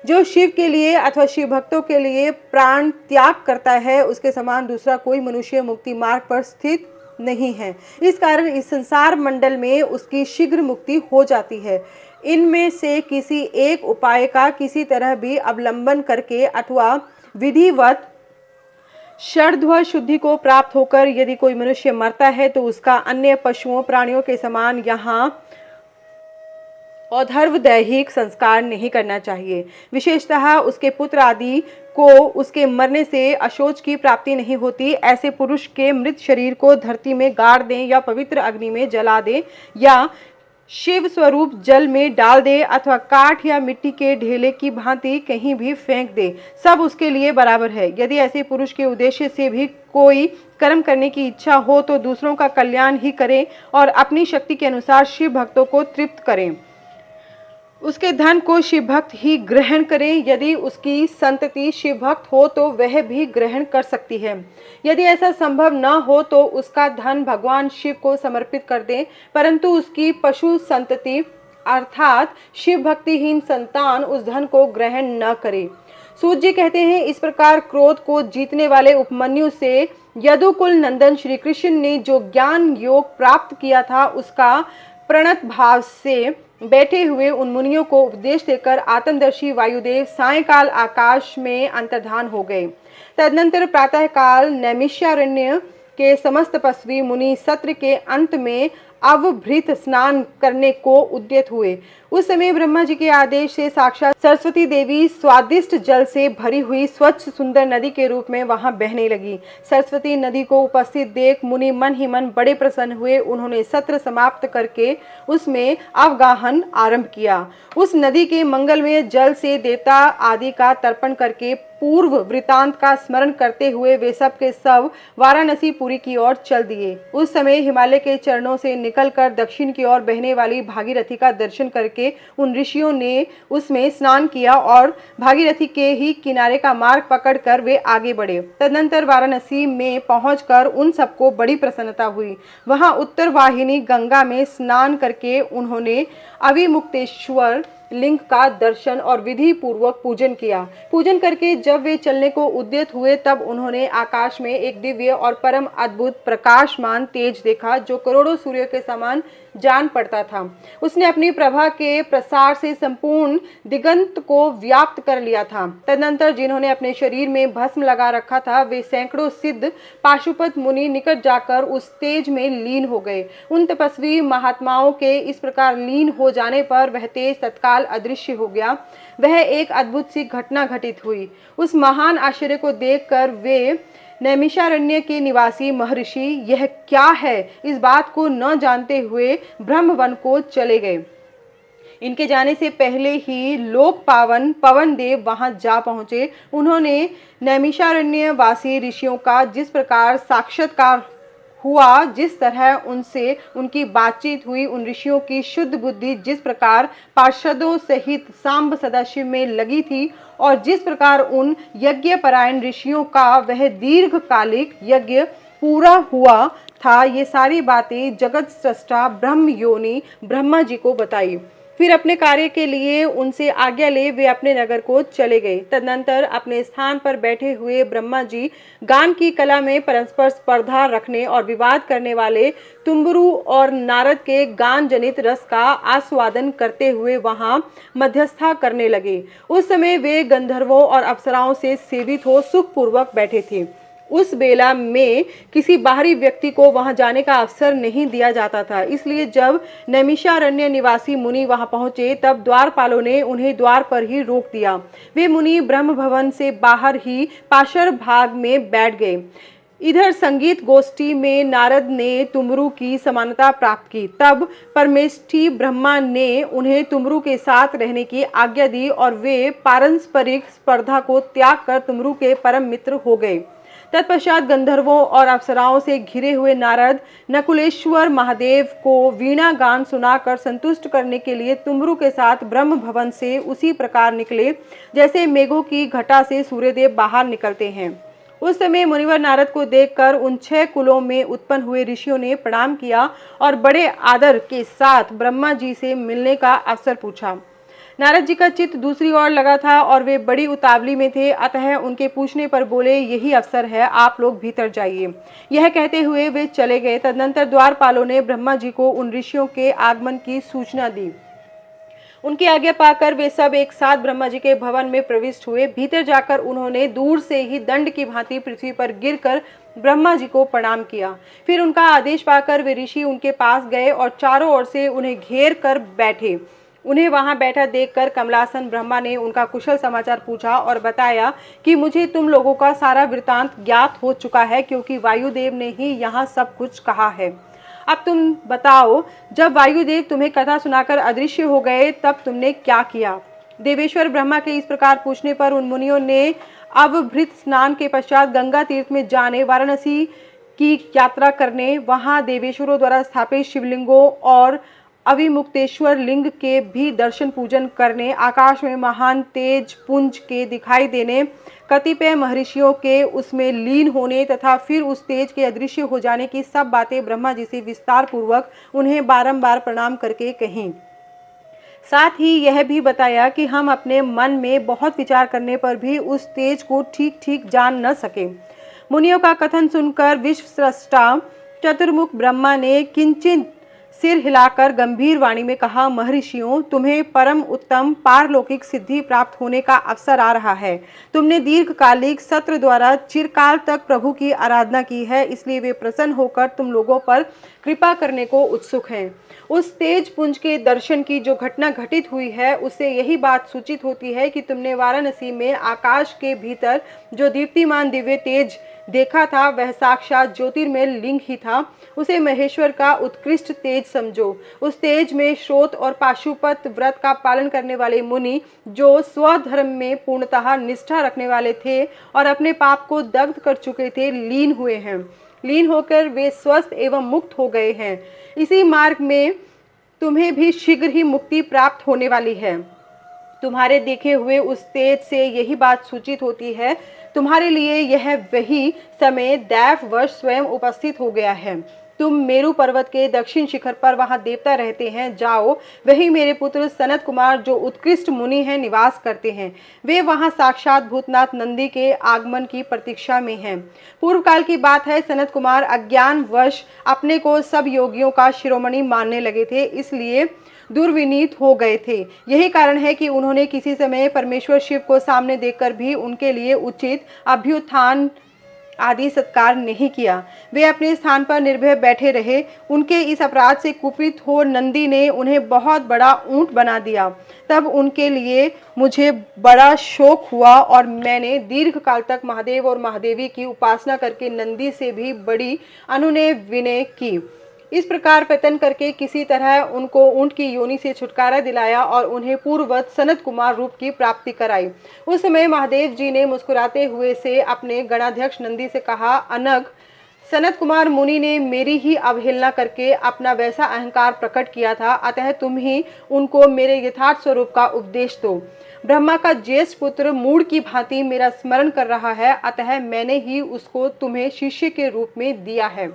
Speaker 1: जो शिव के लिए अथवा शिव भक्तों के लिए प्राण त्याग करता है उसके समान दूसरा कोई मनुष्य मुक्ति मार्ग पर स्थित नहीं है। इस कारण इस संसार मंडल में उसकी शीघ्र मुक्ति हो जाती है। इनमें से किसी एक उपाय का किसी तरह भी अवलंबन करके अथवा विधिवत षड्ध्व शुद्धि को प्राप्त होकर यदि कोई मनुष्य मरता है तो उसका अन्य पशुओं प्राणियों के समान यहाँ औधर्वदैहिक संस्कार नहीं करना चाहिए। विशेषतः उसके पुत्र आदि को उसके मरने से अशोच की प्राप्ति नहीं होती। ऐसे पुरुष के मृत शरीर को धरती में गाड़ दें या पवित्र अग्नि में जला दें या शिव स्वरूप जल में डाल दे अथवा काठ या मिट्टी के ढेले की भांति कहीं भी फेंक दे, सब उसके लिए बराबर है। यदि ऐसे पुरुष के उद्देश्य से भी कोई कर्म करने की इच्छा हो तो दूसरों का कल्याण ही करें और अपनी शक्ति के अनुसार शिव भक्तों को तृप्त करें। उसके धन को शिव भक्त ही ग्रहण करें। यदि उसकी संतति शिव भक्त हो तो वह भी ग्रहण कर सकती है। यदि ऐसा संभव न हो तो उसका धन भगवान शिव को समर्पित कर दें, परंतु उसकी पशु संतति अर्थात शिव भक्तिहीन संतान उस धन को ग्रहण न करे। सूत जी कहते हैं, इस प्रकार क्रोध को जीतने वाले उपमन्यु से यदुकुल नंदन श्री कृष्ण ने जो ज्ञान योग प्राप्त किया था उसका प्रणत भाव से बैठे हुए उन मुनियों को उपदेश देकर आत्मदर्शी वायुदेव सायंकाल आकाश में अंतर्धान हो गए। तदनंतर प्रातः काल नैमिषारण्य के समस्त तपस्वी मुनि सत्र के अंत में अवभृत स्नान करने को उद्यत हुए। उस समय ब्रह्मा जी के आदेश से साक्षात सरस्वती देवी स्वादिष्ट जल से भरी हुई स्वच्छ सुंदर नदी के रूप में वहां बहने लगी। सरस्वती नदी को उपस्थित देख मुनि मन ही मन बड़े प्रसन्न हुए। उन्होंने सत्र समाप्त करके उसमें अवगाहन आरंभ किया। उस नदी के मंगलमय जल से देवता आदि का तर्पण करके पूर्व वृतांत का स्मरण करते हुए वे सब के सब वाराणसी पुरी की ओर चल दिए। उस समय हिमालय के चरणों से निकलकर दक्षिण की ओर बहने वाली भागीरथी का दर्शन करके उन ऋषियों ने उसमें स्नान किया और भागीरथी के ही किनारे का मार्ग पकड़कर वे आगे बढ़े। तदनंतर वाराणसी में पहुंचकर उन सबको बड़ी प्रसन्नता हुई। वहां उत्तर वाहिनी गंगा में स्नान करके उन्होंने अविमुक्तेश्वर लिंग का दर्शन और विधि पूर्वक पूजन किया। पूजन करके जब वे चलने को उद्यत हुए तब उन्होंने आकाश में एक दिव्य और परम अद्भुत प्रकाशमान तेज देखा जो करोड़ों सूर्य के समान जान पड़ता था। उसने अपनी प्रभा के प्रसार से संपूर्ण दिगंत को व्याप्त कर लिया था। तदनंतर जिन्होंने अपने शरीर में भस्म लगा रखा था वे सैकड़ों सिद्ध पाशुपत मुनि निकट जाकर उस तेज में लीन हो गए। उन तपस्वी महात्माओं के इस प्रकार लीन हो जाने पर वह तेज तत्काल अदृश्य हो गया। वह एक अद्भुत सी घटना घटित हुई। उस महान आश्चर्य को देखकर वे नैमिषारण्य के निवासी महर्षि यह क्या है इस बात को न जानते हुए ब्रह्मवन को चले गए। इनके जाने से पहले ही लोक पावन पवन देव वहां जा पहुंचे। उन्होंने नैमिषारण्य वासी ऋषियों का जिस प्रकार साक्षात्कार हुआ, जिस तरह उनसे उनकी बातचीत हुई, उन ऋषियों की शुद्ध बुद्धि जिस प्रकार पार्षदों सहित सांब सदाशिव में लगी थी और जिस प्रकार उन यज्ञ परायण ऋषियों का वह दीर्घकालिक यज्ञ पूरा हुआ था, ये सारी बातें जगत सृष्टा ब्रह्म योनि ब्रह्मा जी को बताई। फिर अपने कार्य के लिए उनसे आज्ञा ले वे अपने नगर को चले गए। तदनंतर अपने स्थान पर बैठे हुए ब्रह्मा जी गान की कला में परस्पर स्पर्धा रखने और विवाद करने वाले तुम्बरू और नारद के गान जनित रस का आस्वादन करते हुए वहां मध्यस्थता करने लगे। उस समय वे गंधर्वों और अप्सराओं से सेवित हो सुखपूर्वक बैठे थे। उस बेला में किसी बाहरी व्यक्ति को वहां जाने का अवसर नहीं दिया जाता था। इसलिए जब नैमिषारण्य निवासी मुनि वहां पहुंचे तब द्वारपालों ने उन्हें द्वार पर ही रोक दिया। वे मुनि ब्रह्म भवन से बाहर ही पाशर भाग में बैठ गए। इधर संगीत गोष्ठी में नारद ने तुमरू की समानता प्राप्त की। तब परमेष्ठी ब्रह्मा ने उन्हें तुमरू के साथ रहने की आज्ञा दी और वे पारस्परिक स्पर्धा को त्याग कर तुमरू के परम मित्र हो गए। तत्पश्चात गंधर्वों और अप्सराओं से घिरे हुए नारद नकुलेश्वर महादेव को वीणा गान सुनाकर संतुष्ट करने के लिए तुमरू के साथ ब्रह्म भवन से उसी प्रकार निकले जैसे मेघों की घटा से सूर्यदेव बाहर निकलते हैं। उस समय मुनिवर नारद को देखकर उन 6 कुलों में उत्पन्न हुए ऋषियों ने प्रणाम किया और बड़े आदर के साथ ब्रह्मा जी से मिलने का अवसर पूछा। नारद जी का चित्त दूसरी ओर लगा था और वे बड़ी उतावली में थे, अतः उनके पूछने पर बोले, यही अवसर है, आप लोग भीतर जाइए। यह कहते हुए वे चले गए। तदनंतर द्वारपालों ने ब्रह्मा जी को उन ऋषियों के आगमन की सूचना दी। उनकी आज्ञा पाकर वे सब एक साथ ब्रह्मा जी के भवन में प्रविष्ट हुए। भीतर जाकर उन्होंने दूर से ही दंड की भांति पृथ्वी पर गिरकर ब्रह्मा जी को प्रणाम किया। फिर उनका आदेश पाकर वे ऋषि उनके पास गए और चारों ओर से उन्हें घेर कर बैठे। उन्हें वहां बैठा देखकर कमलासन ब्रह्मा ने उनका कुशल समाचार पूछा और बताया कि मुझे तुम लोगों का सारा वृतांत ज्ञात हो चुका है, क्योंकि वायुदेव ने ही यहाँ सब कुछ कहा है। अब तुम बताओ, जब वायुदेव तुम्हें कथा सुनाकर अदृश्य हो गए तब तुमने क्या किया? देवेश्वर ब्रह्मा के इस प्रकार पूछने पर उन मुनियों ने अवभृत स्नान के पश्चात गंगा तीर्थ में जाने, वाराणसी की यात्रा करने, वहां देवेश्वरों द्वारा स्थापित शिवलिंगों और अविमुक्तेश्वर लिंग के भी दर्शन पूजन करने, आकाश में महान तेज पुंज के दिखाई देने, कतिपय महर्षियों के उसमें लीन होने तथा फिर उस तेज के अदृश्य हो जाने की सब बातें ब्रह्मा जी से विस्तार पूर्वक उन्हें बारंबार प्रणाम करके कहीं। साथ ही यह भी बताया कि हम अपने मन में बहुत विचार करने पर भी उस तेज को ठीक ठीक जान न सके। मुनियों का कथन सुनकर विश्व स्रष्टा चतुर्मुख ब्रह्मा ने किंचित सिर हिलाकर गंभीर वाणी में कहा, महर्षियों, तुम्हें परम उत्तम पारलौकिक सिद्धि प्राप्त होने का अवसर आ रहा है। तुमने दीर्घकालिक सत्र द्वारा चिरकाल तक प्रभु की आराधना की है, इसलिए वे प्रसन्न होकर तुम लोगों पर कृपा करने को उत्सुक हैं। उस तेज पुंज के दर्शन की जो घटना घटित हुई है, उससे यही बात सूचित होती है कि तुमने वाराणसी में आकाश के भीतर जो दीप्तिमान दिव्य तेज देखा था वह साक्षात ज्योतिर्मय लिंग ही था। उसे महेश्वर का उत्कृष्ट तेज समझो। उस तेज में श्रोत और पाशुपत व्रत का पालन करने वाले मुनि, जो स्वधर्म में पूर्णतः निष्ठा रखने वाले थे और अपने पाप को दग्ध कर चुके थे, लीन हुए हैं। लीन होकर वे स्वस्थ एवं मुक्त हो गए हैं। इसी मार्ग में तुम्हें भी शीघ्र ही मुक्ति प्राप्त होने वाली है। तुम्हारे देखे हुए उस तेज से यही बात सूचित होती है, तुम्हारे लिए यह वही समय दैववश स्वयं उपस्थित हो गया है। तुम मेरु पर्वत के दक्षिण शिखर पर वहां देवता रहते हैं, जाओ, वही मेरे पुत्र सनत कुमार जो उत्कृष्ट मुनि हैं निवास करते हैं। वे वहां साक्षात भूतनाथ नंदी के आगमन की प्रतीक्षा में हैं। पूर्व काल की बात है, सनत कुमार अज्ञानवश अपने को सब योगियों का शिरोमणि मानने लगे थे, इसलिए दुर्विनीत हो गए थे। यही कारण है कि उन्होंने किसी समय परमेश्वर शिव को सामने देखकर भी उनके लिए उचित अभ्युत्थान आदि सत्कार नहीं किया। वे अपने स्थान पर निर्भय बैठे रहे। उनके इस अपराध से कुपित हो नंदी ने उन्हें बहुत बड़ा ऊंट बना दिया। तब उनके लिए मुझे बड़ा शोक हुआ और मैंने दीर्घ काल तक महादेव और महादेवी की उपासना करके नंदी से भी बड़ी अनुनय विनय की। इस प्रकार प्रयत्न करके किसी तरह उनको ऊंट की योनि से छुटकारा दिलाया और उन्हें पूर्ववत सनत कुमार रूप की प्राप्ति कराई। उस समय महादेव जी ने मुस्कुराते हुए से अपने गणाध्यक्ष नंदी से कहा, अनग, सनत कुमार मुनि ने मेरी ही अवहेलना करके अपना वैसा अहंकार प्रकट किया था, अतः तुम ही उनको मेरे यथार्थ स्वरूप का उपदेश दो। ब्रह्मा का ज्येष्ठ पुत्र मूढ़ की भांति मेरा स्मरण कर रहा है, अतः मैंने ही उसको तुम्हें शिष्य के रूप में दिया है।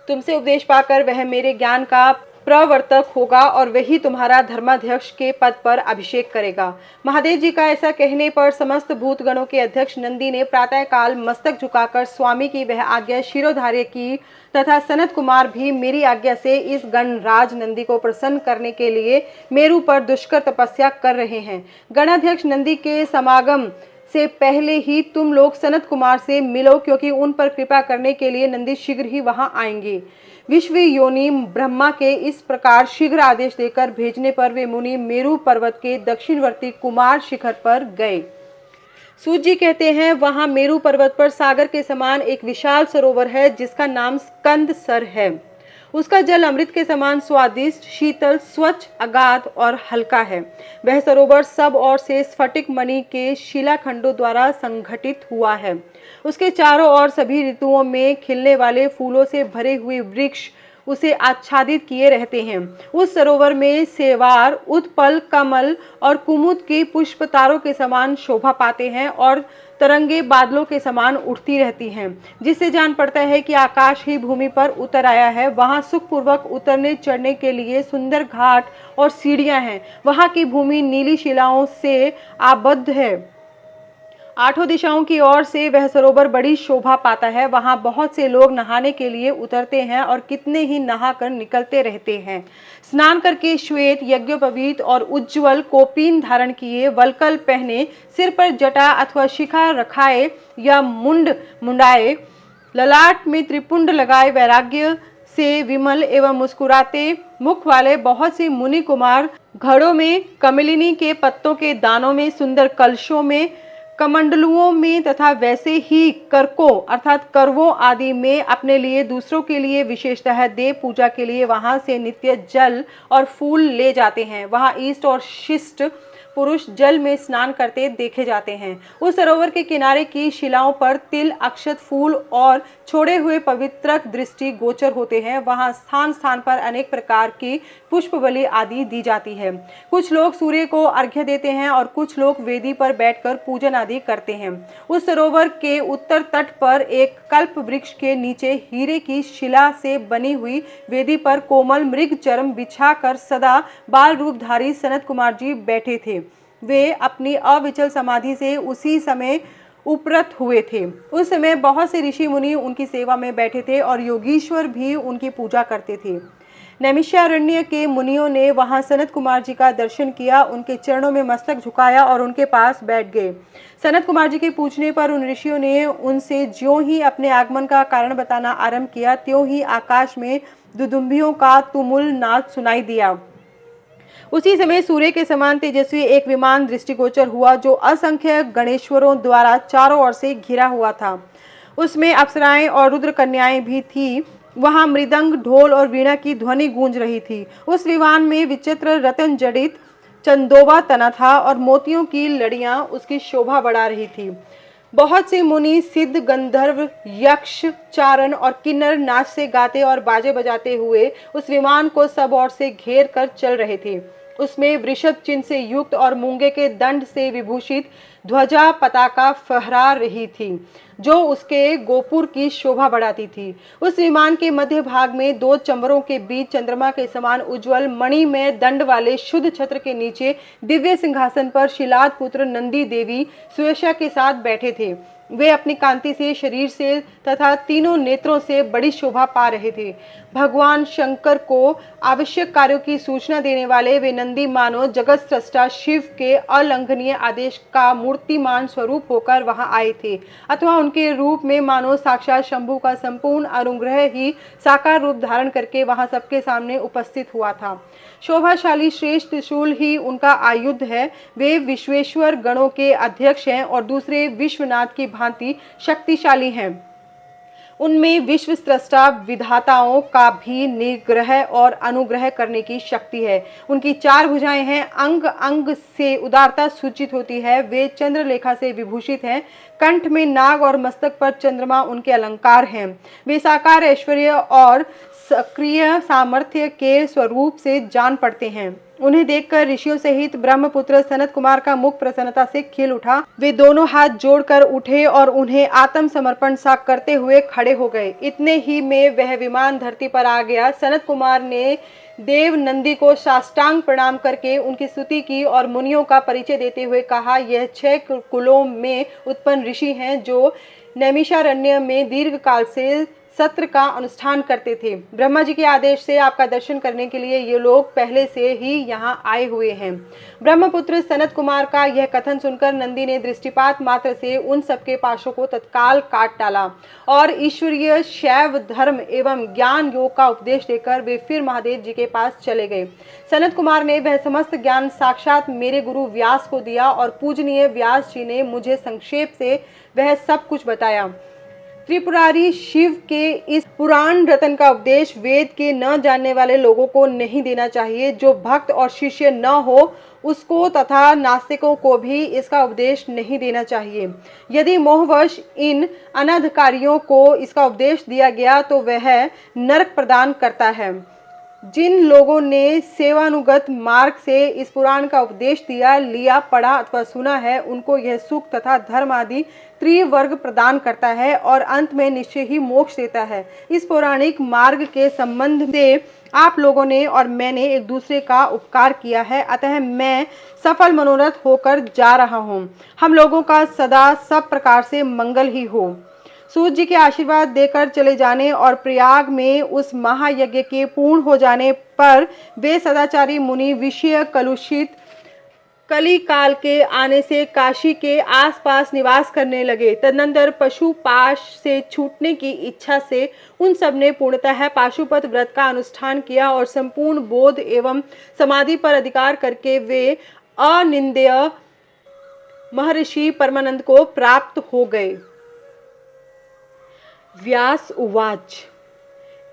Speaker 1: तुमसे उपदेश पाकर वह मेरे ज्ञान का प्रवर्तक होगा और वही तुम्हारा धर्माध्यक्ष के पद पर अभिषेक करेगा। महादेव जी का ऐसा कहने पर समस्त भूतगणों के अध्यक्ष नंदी ने प्रातःकाल मस्तक झुकाकर स्वामी की वह आज्ञा शिरोधार्य की तथा सनत कुमार भी मेरी आज्ञा से इस गणराज नंदी को प्रसन्न करने के लिए मेरु पर दुष्कर तपस्या कर रहे हैं। गणाध्यक्ष नंदी के समागम से पहले ही तुम लोग सनत कुमार से मिलो, क्योंकि उन पर कृपा करने के लिए नंदी शीघ्र ही वहां आएंगे। विश्व योनि ब्रह्मा के इस प्रकार शीघ्र आदेश देकर भेजने पर वे मुनि मेरु पर्वत के दक्षिणवर्ती कुमार शिखर पर गए। सूत जी कहते हैं, वहां मेरु पर्वत पर सागर के समान एक विशाल सरोवर है जिसका नाम स्कंद सर है। उसका जल अमृत के समान स्वादिष्ट, शीतल, स्वच्छ, अगाध और हल्का है। वह सरोवर सब ओर से स्फटिक मणि के शिलाखंडों द्वारा संगठित हुआ है। उसके चारों ओर सभी ऋतुओं में खिलने वाले फूलों से भरे हुए वृक्ष उसे आच्छादित किए रहते हैं। उस सरोवर में सेवार, उत्पल, कमल और कुमुद के पुष्प तारों के समान शोभा पाते हैं और तरंगे बादलों के समान उठती रहती हैं, जिससे जान पड़ता है कि आकाश ही भूमि पर उतर आया है। वहां सुखपूर्वक उतरने चढ़ने के लिए सुंदर घाट और सीढ़ियां हैं। वहां की भूमि नीली शिलाओं से आबद्ध है। आठों दिशाओं की ओर से वह सरोवर बड़ी शोभा पाता है। वहां बहुत से लोग नहाने के लिए उतरते हैं और कितने ही नहाकर निकलते रहते हैं। स्नान करके श्वेत, यज्ञोपवीत और उज्ज्वल कोपीन धारण किए, वल्कल पहने, सिर पर जटा अथवा शिखा रखाए या मुंड मुंडाए, ललाट में त्रिपुंड लगाए, वैराग्य से विमल एवं मुस्कुराते मुख वाले बहुत से मुनि कुमार घड़ों में, कमलिनी के पत्तों के दानों में, सुंदर कलशों में, कमंडलुओं में तथा वैसे ही करकों अर्थात करवों आदि में अपने लिए, दूसरों के लिए, विशेषतः देव पूजा के लिए वहां से नित्य जल और फूल ले जाते हैं। वहां ईस्ट और शिष्ट पुरुष जल में स्नान करते देखे जाते हैं। उस सरोवर के किनारे की शिलाओं पर तिल, अक्षत, फूल और छोड़े हुए पवित्रक दृष्टि गोचर होते हैं। वहां स्थान स्थान पर अनेक प्रकार की पुष्प बलि आदि दी जाती है। कुछ लोग सूर्य को अर्घ्य देते हैं और कुछ लोग वेदी पर बैठकर पूजन आदि करते हैं। उस सरोवर के उत्तर तट पर एक कल्प वृक्ष के नीचे हीरे की शिला से बनी हुई वेदी पर कोमल मृग चर्म बिछाकर सदा बाल रूपधारी सनत कुमार जी बैठे थे। वे अपनी अविचल समाधि से उसी समय उपरत हुए थे। उस समय बहुत से ऋषि मुनि उनकी सेवा में बैठे थे और योगीश्वर भी उनकी पूजा करते थे। नैमिषारण्य के मुनियों ने वहां सनत कुमार जी का दर्शन किया, उनके चरणों में मस्तक झुकाया और उनके पास बैठ गए। सनत कुमार जी के पूछने पर उन ऋषियों ने उनसे ज्यों ही अपने आगमन का कारण बताना आरंभ किया, त्यों ही आकाश में दुदुम्बियों का तुमुल नाद सुनाई दिया। उसी समय सूर्य के समान तेजस्वी एक विमान दृष्टिगोचर हुआ, जो असंख्य गणेश्वरों द्वारा चारों ओर से घिरा हुआ था। उसमें अप्सराएं और रुद्र कन्याएं भी थी। वहां मृदंग, ढोल और वीणा की ध्वनि गूंज रही थी। उस विमान में विचित्र रतन जड़ित चंदोवा तना था और मोतियों की लड़ियां उसकी शोभा बढ़ा रही थी। बहुत से मुनि, सिद्ध, गंधर्व, यक्ष, चारण और किन्नर नाच से गाते और बाजे बजाते हुए उस विमान को सब ओर से घेर कर चल रहे थे। उसमें वृषभ चिन्ह से युक्त और मूंगे के दंड से विभूषित ध्वजा पताका फहरा रही थी, जो उसके गोपुर की शोभा बढ़ाती थी। उस विमान के मध्य भाग में दो चंबरों के बीच चंद्रमा के समान उज्जवल मणि में दंड वाले शुद्ध छत्र के नीचे दिव्य सिंहासन पर शिलाद पुत्र नंदी देवी सुयशा के साथ बैठे थे। वे अपनी कांति से, शरीर से तथा तीनों नेत्रों से बड़ी शोभा पा रहे थे। भगवान शंकर को आवश्यक कार्यों की सूचना देने वाले वे नंदी मानो जगत सृष्टा शिव के अलंघनीय आदेश का मूर्तिमान स्वरूप होकर वहां आए थे, अथवा उनके रूप में मानो साक्षात शंभु का संपूर्ण अनुग्रह ही साकार रूप धारण करके वहां सबके सामने उपस्थित हुआ था। शोभाशाली श्रेष्ठ त्रिशूल ही उनका आयुध है। वे विश्वेश्वर गणों के अध्यक्ष हैं और दूसरे विश्वनाथ की भांति शक्तिशाली हैं। उनमें विश्व स्रष्टा विधाताओं का भी निग्रह और अनुग्रह करने की शक्ति है। उनकी चार भुजाएं हैं, अंग अंग से उदारता सूचित होती है। वे चंद्रलेखा से विभूषित हैं, कंठ में नाग और मस्तक पर चंद्रमा उनके अलंकार हैं। वे साकार ऐश्वर्य और सक्रिय सामर्थ्य के स्वरूप से जान पड़ते हैं। उन्हें देखकर ऋषियों सहित ब्रह्मपुत्र सनत कुमार का मुख प्रसन्नता से खिल उठा। वे दोनों हाथ जोड़कर उठे और उन्हें आत्म समर्पण सा करते हुए खड़े हो गए। इतने ही में वह विमान धरती पर आ गया। सनत कुमार ने देव नंदी को साष्टांग प्रणाम करके उनकी स्तुति की और मुनियों का परिचय देते हुए कहा, यह 6 कुलों में उत्पन्न ऋषि हैं, जो नैमिषारण्य में दीर्घ काल से सत्र का अनुष्ठान करते थे। ब्रह्मा जी के आदेश से आपका दर्शन करने के लिए ये लोग पहले से ही यहाँ आए हुए हैं। ब्रह्मपुत्र सनत कुमार का यह कथन सुनकर नंदी ने दृष्टिपात मात्र से उन सबके पाशों को तत्काल काट डाला और ईश्वरीय शैव धर्म एवं ज्ञान योग का उपदेश देकर वे फिर महादेव जी के पास चले गए। सनत कुमार ने वह समस्त ज्ञान साक्षात मेरे गुरु व्यास को दिया और पूजनीय व्यास जी ने मुझे संक्षेप से वह सब कुछ बताया। त्रिपुरारी शिव के इस पुराण रतन का उपदेश वेद के न जानने वाले लोगों को नहीं देना चाहिए। जो भक्त और शिष्य न हो उसको तथा नास्तिकों को भी इसका उपदेश नहीं देना चाहिए। यदि मोहवश इन अनधिकारियों को इसका उपदेश दिया गया तो वह नरक प्रदान करता है। जिन लोगों ने सेवानुगत मार्ग से इस पुराण का उपदेश दिया, लिया, पढ़ा अथवा सुना है, उनको यह सुख तथा धर्म आदि त्रिवर्ग प्रदान करता है और अंत में निश्चय ही मोक्ष देता है। इस पौराणिक मार्ग के संबंध से आप लोगों ने और मैंने एक दूसरे का उपकार किया है, अतः मैं सफल मनोरथ होकर जा रहा हूँ। हम लोगों का सदा सब प्रकार से मंगल ही हो। सूर्य जी के आशीर्वाद देकर चले जाने और प्रयाग में उस महायज्ञ के पूर्ण हो जाने पर वे सदाचारी मुनि विषय कलुषित कली काल के आने से काशी के आसपास निवास करने लगे। तदनंतर पशुपाश से छूटने की इच्छा से उन सब ने पूर्णतः पाशुपत व्रत का अनुष्ठान किया और संपूर्ण बोध एवं समाधि पर अधिकार करके वे अनिंद्य महर्षि परमानंद को प्राप्त हो गए। व्यास उवाच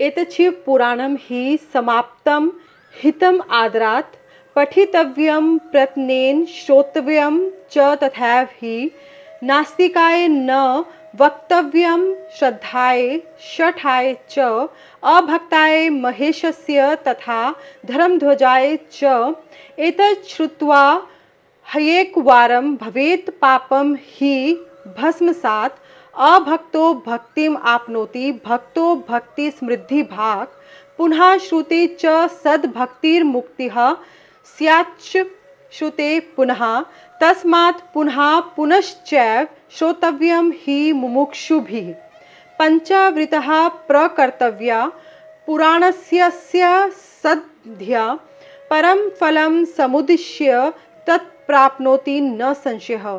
Speaker 1: एतच्छिव पुराणम हि समाप्तम हितम आदरात् पठितव्यम प्रत्नेन श्रोतव्यम च तथैव हि नास्तिकाय न वक्तव्यम श्रद्धाय शठाय च अभक्ताय महेशस्य तथा धर्मध्वजाय च एतत् श्रुत्वा हयेकवारं भवेत् पापम हि भस्मसात् अभक्तो भक्तिम आपनोति भक्तो भक्ति समृद्धि भाग पुनः श्रुते च सद्भक्तिर्मुक्तिः स्याच्च श्रुते पुनः तस्मात् पुनः पुनश्चैव श्रोतव्यं हि मुमुक्षुभिः पंचावृतः प्रकर्तव्या पुराणस्य सद्ध्या परम फलं समुद्दिश्य तत्प्राप्नोति न संशयः।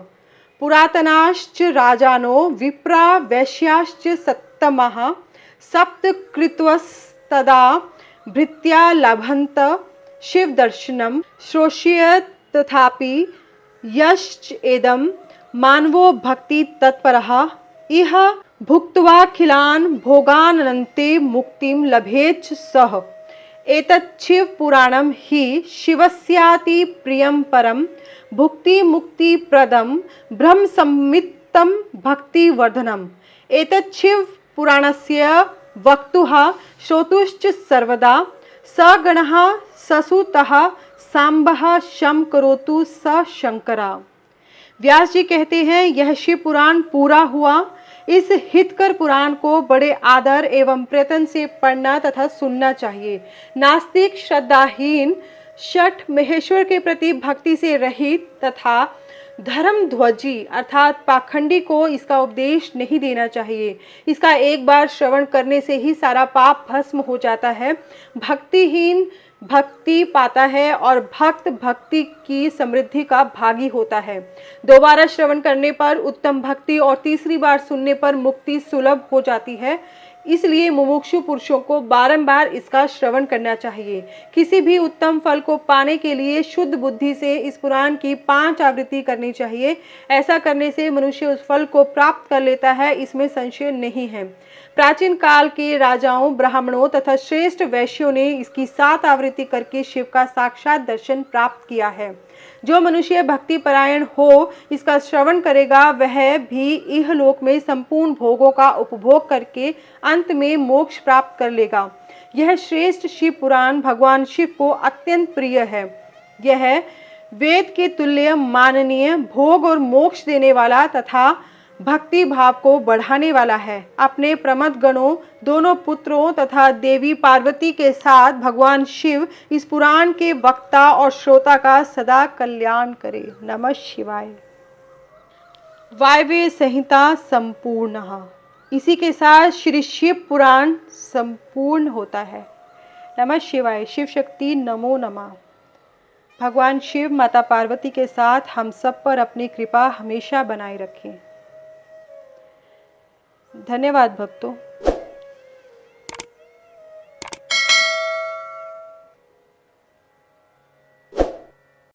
Speaker 1: पुरातनाश्च राजानो विप्रा वैश्याश्च सत्तमः सप्त कृत्वस्तदा भृत्या लभन्त शिव दर्शनम श्रोष्य तथापि यश्च एदं मानवो भक्ति तत्परः इह भुक्त्वाखिलान् भोगानन्ते मुक्तिं लभेच्च सः। एतच्छिव पुराणं हि शिवस्याति प्रियं परं भुक्ति मुक्ति प्रदम ब्रह्म सम्मितम भक्ति वर्धनम। एतच्छिव पुराणस्य वक्तुः श्रोतुश्च सर्वदा सगणः ससुतः सांबः शम करोतु स शंकरा। व्यास जी कहते हैं यह शिव पुराण पूरा हुआ। इस हितकर पुराण को बड़े आदर एवं प्रयत्न से पढ़ना तथा सुनना चाहिए। नास्तिक श्रद्धाहीन शठ महेश्वर के प्रति भक्ति से रहित तथा धर्मध्वजी अर्थात पाखंडी को इसका उपदेश नहीं देना चाहिए। इसका एक बार श्रवण करने से ही सारा पाप भस्म हो जाता है। भक्तिहीन भक्ति पाता है और भक्त भक्ति की समृद्धि का भागी होता है। दोबारा श्रवण करने पर उत्तम भक्ति और तीसरी बार सुनने पर मुक्ति सुलभ हो जाती है। इसलिए मुमुक्षु पुरुषों को बारंबार इसका श्रवण करना चाहिए। किसी भी उत्तम फल को पाने के लिए शुद्ध बुद्धि से इस पुराण की 5 आवृत्ति करनी चाहिए। ऐसा करने से मनुष्य उस फल को प्राप्त कर लेता है, इसमें संशय नहीं है। प्राचीन काल के राजाओं, ब्राह्मणों तथा श्रेष्ठ वैश्यों ने इसकी 7 आवृत्ति करके शिव का साक्षात दर्शन प्राप्त किया है। जो मनुष्य भक्ति परायण हो इसका श्रवण करेगा वह भी इहलोक में संपूर्ण भोगों का उपभोग करके अंत में मोक्ष प्राप्त कर लेगा। यह श्रेष्ठ शिव पुराण भगवान शिव को अत्यंत प्रिय है। यह वेद के तुल्य माननीय, भोग और मोक्ष देने वाला तथा भक्ति भाव को बढ़ाने वाला है। अपने प्रमथ गणों, दोनों पुत्रों तथा देवी पार्वती के साथ भगवान शिव इस पुराण के वक्ता और श्रोता का सदा कल्याण करे। नमः शिवाय। वायव्य संहिता संपूर्णः। इसी के साथ श्री शिव पुराण संपूर्ण होता है। नमः शिवाय। शिव शक्ति नमो नमः। भगवान शिव माता पार्वती के साथ हम सब पर अपनी कृपा हमेशा बनाए रखें। धन्यवाद भक्तों।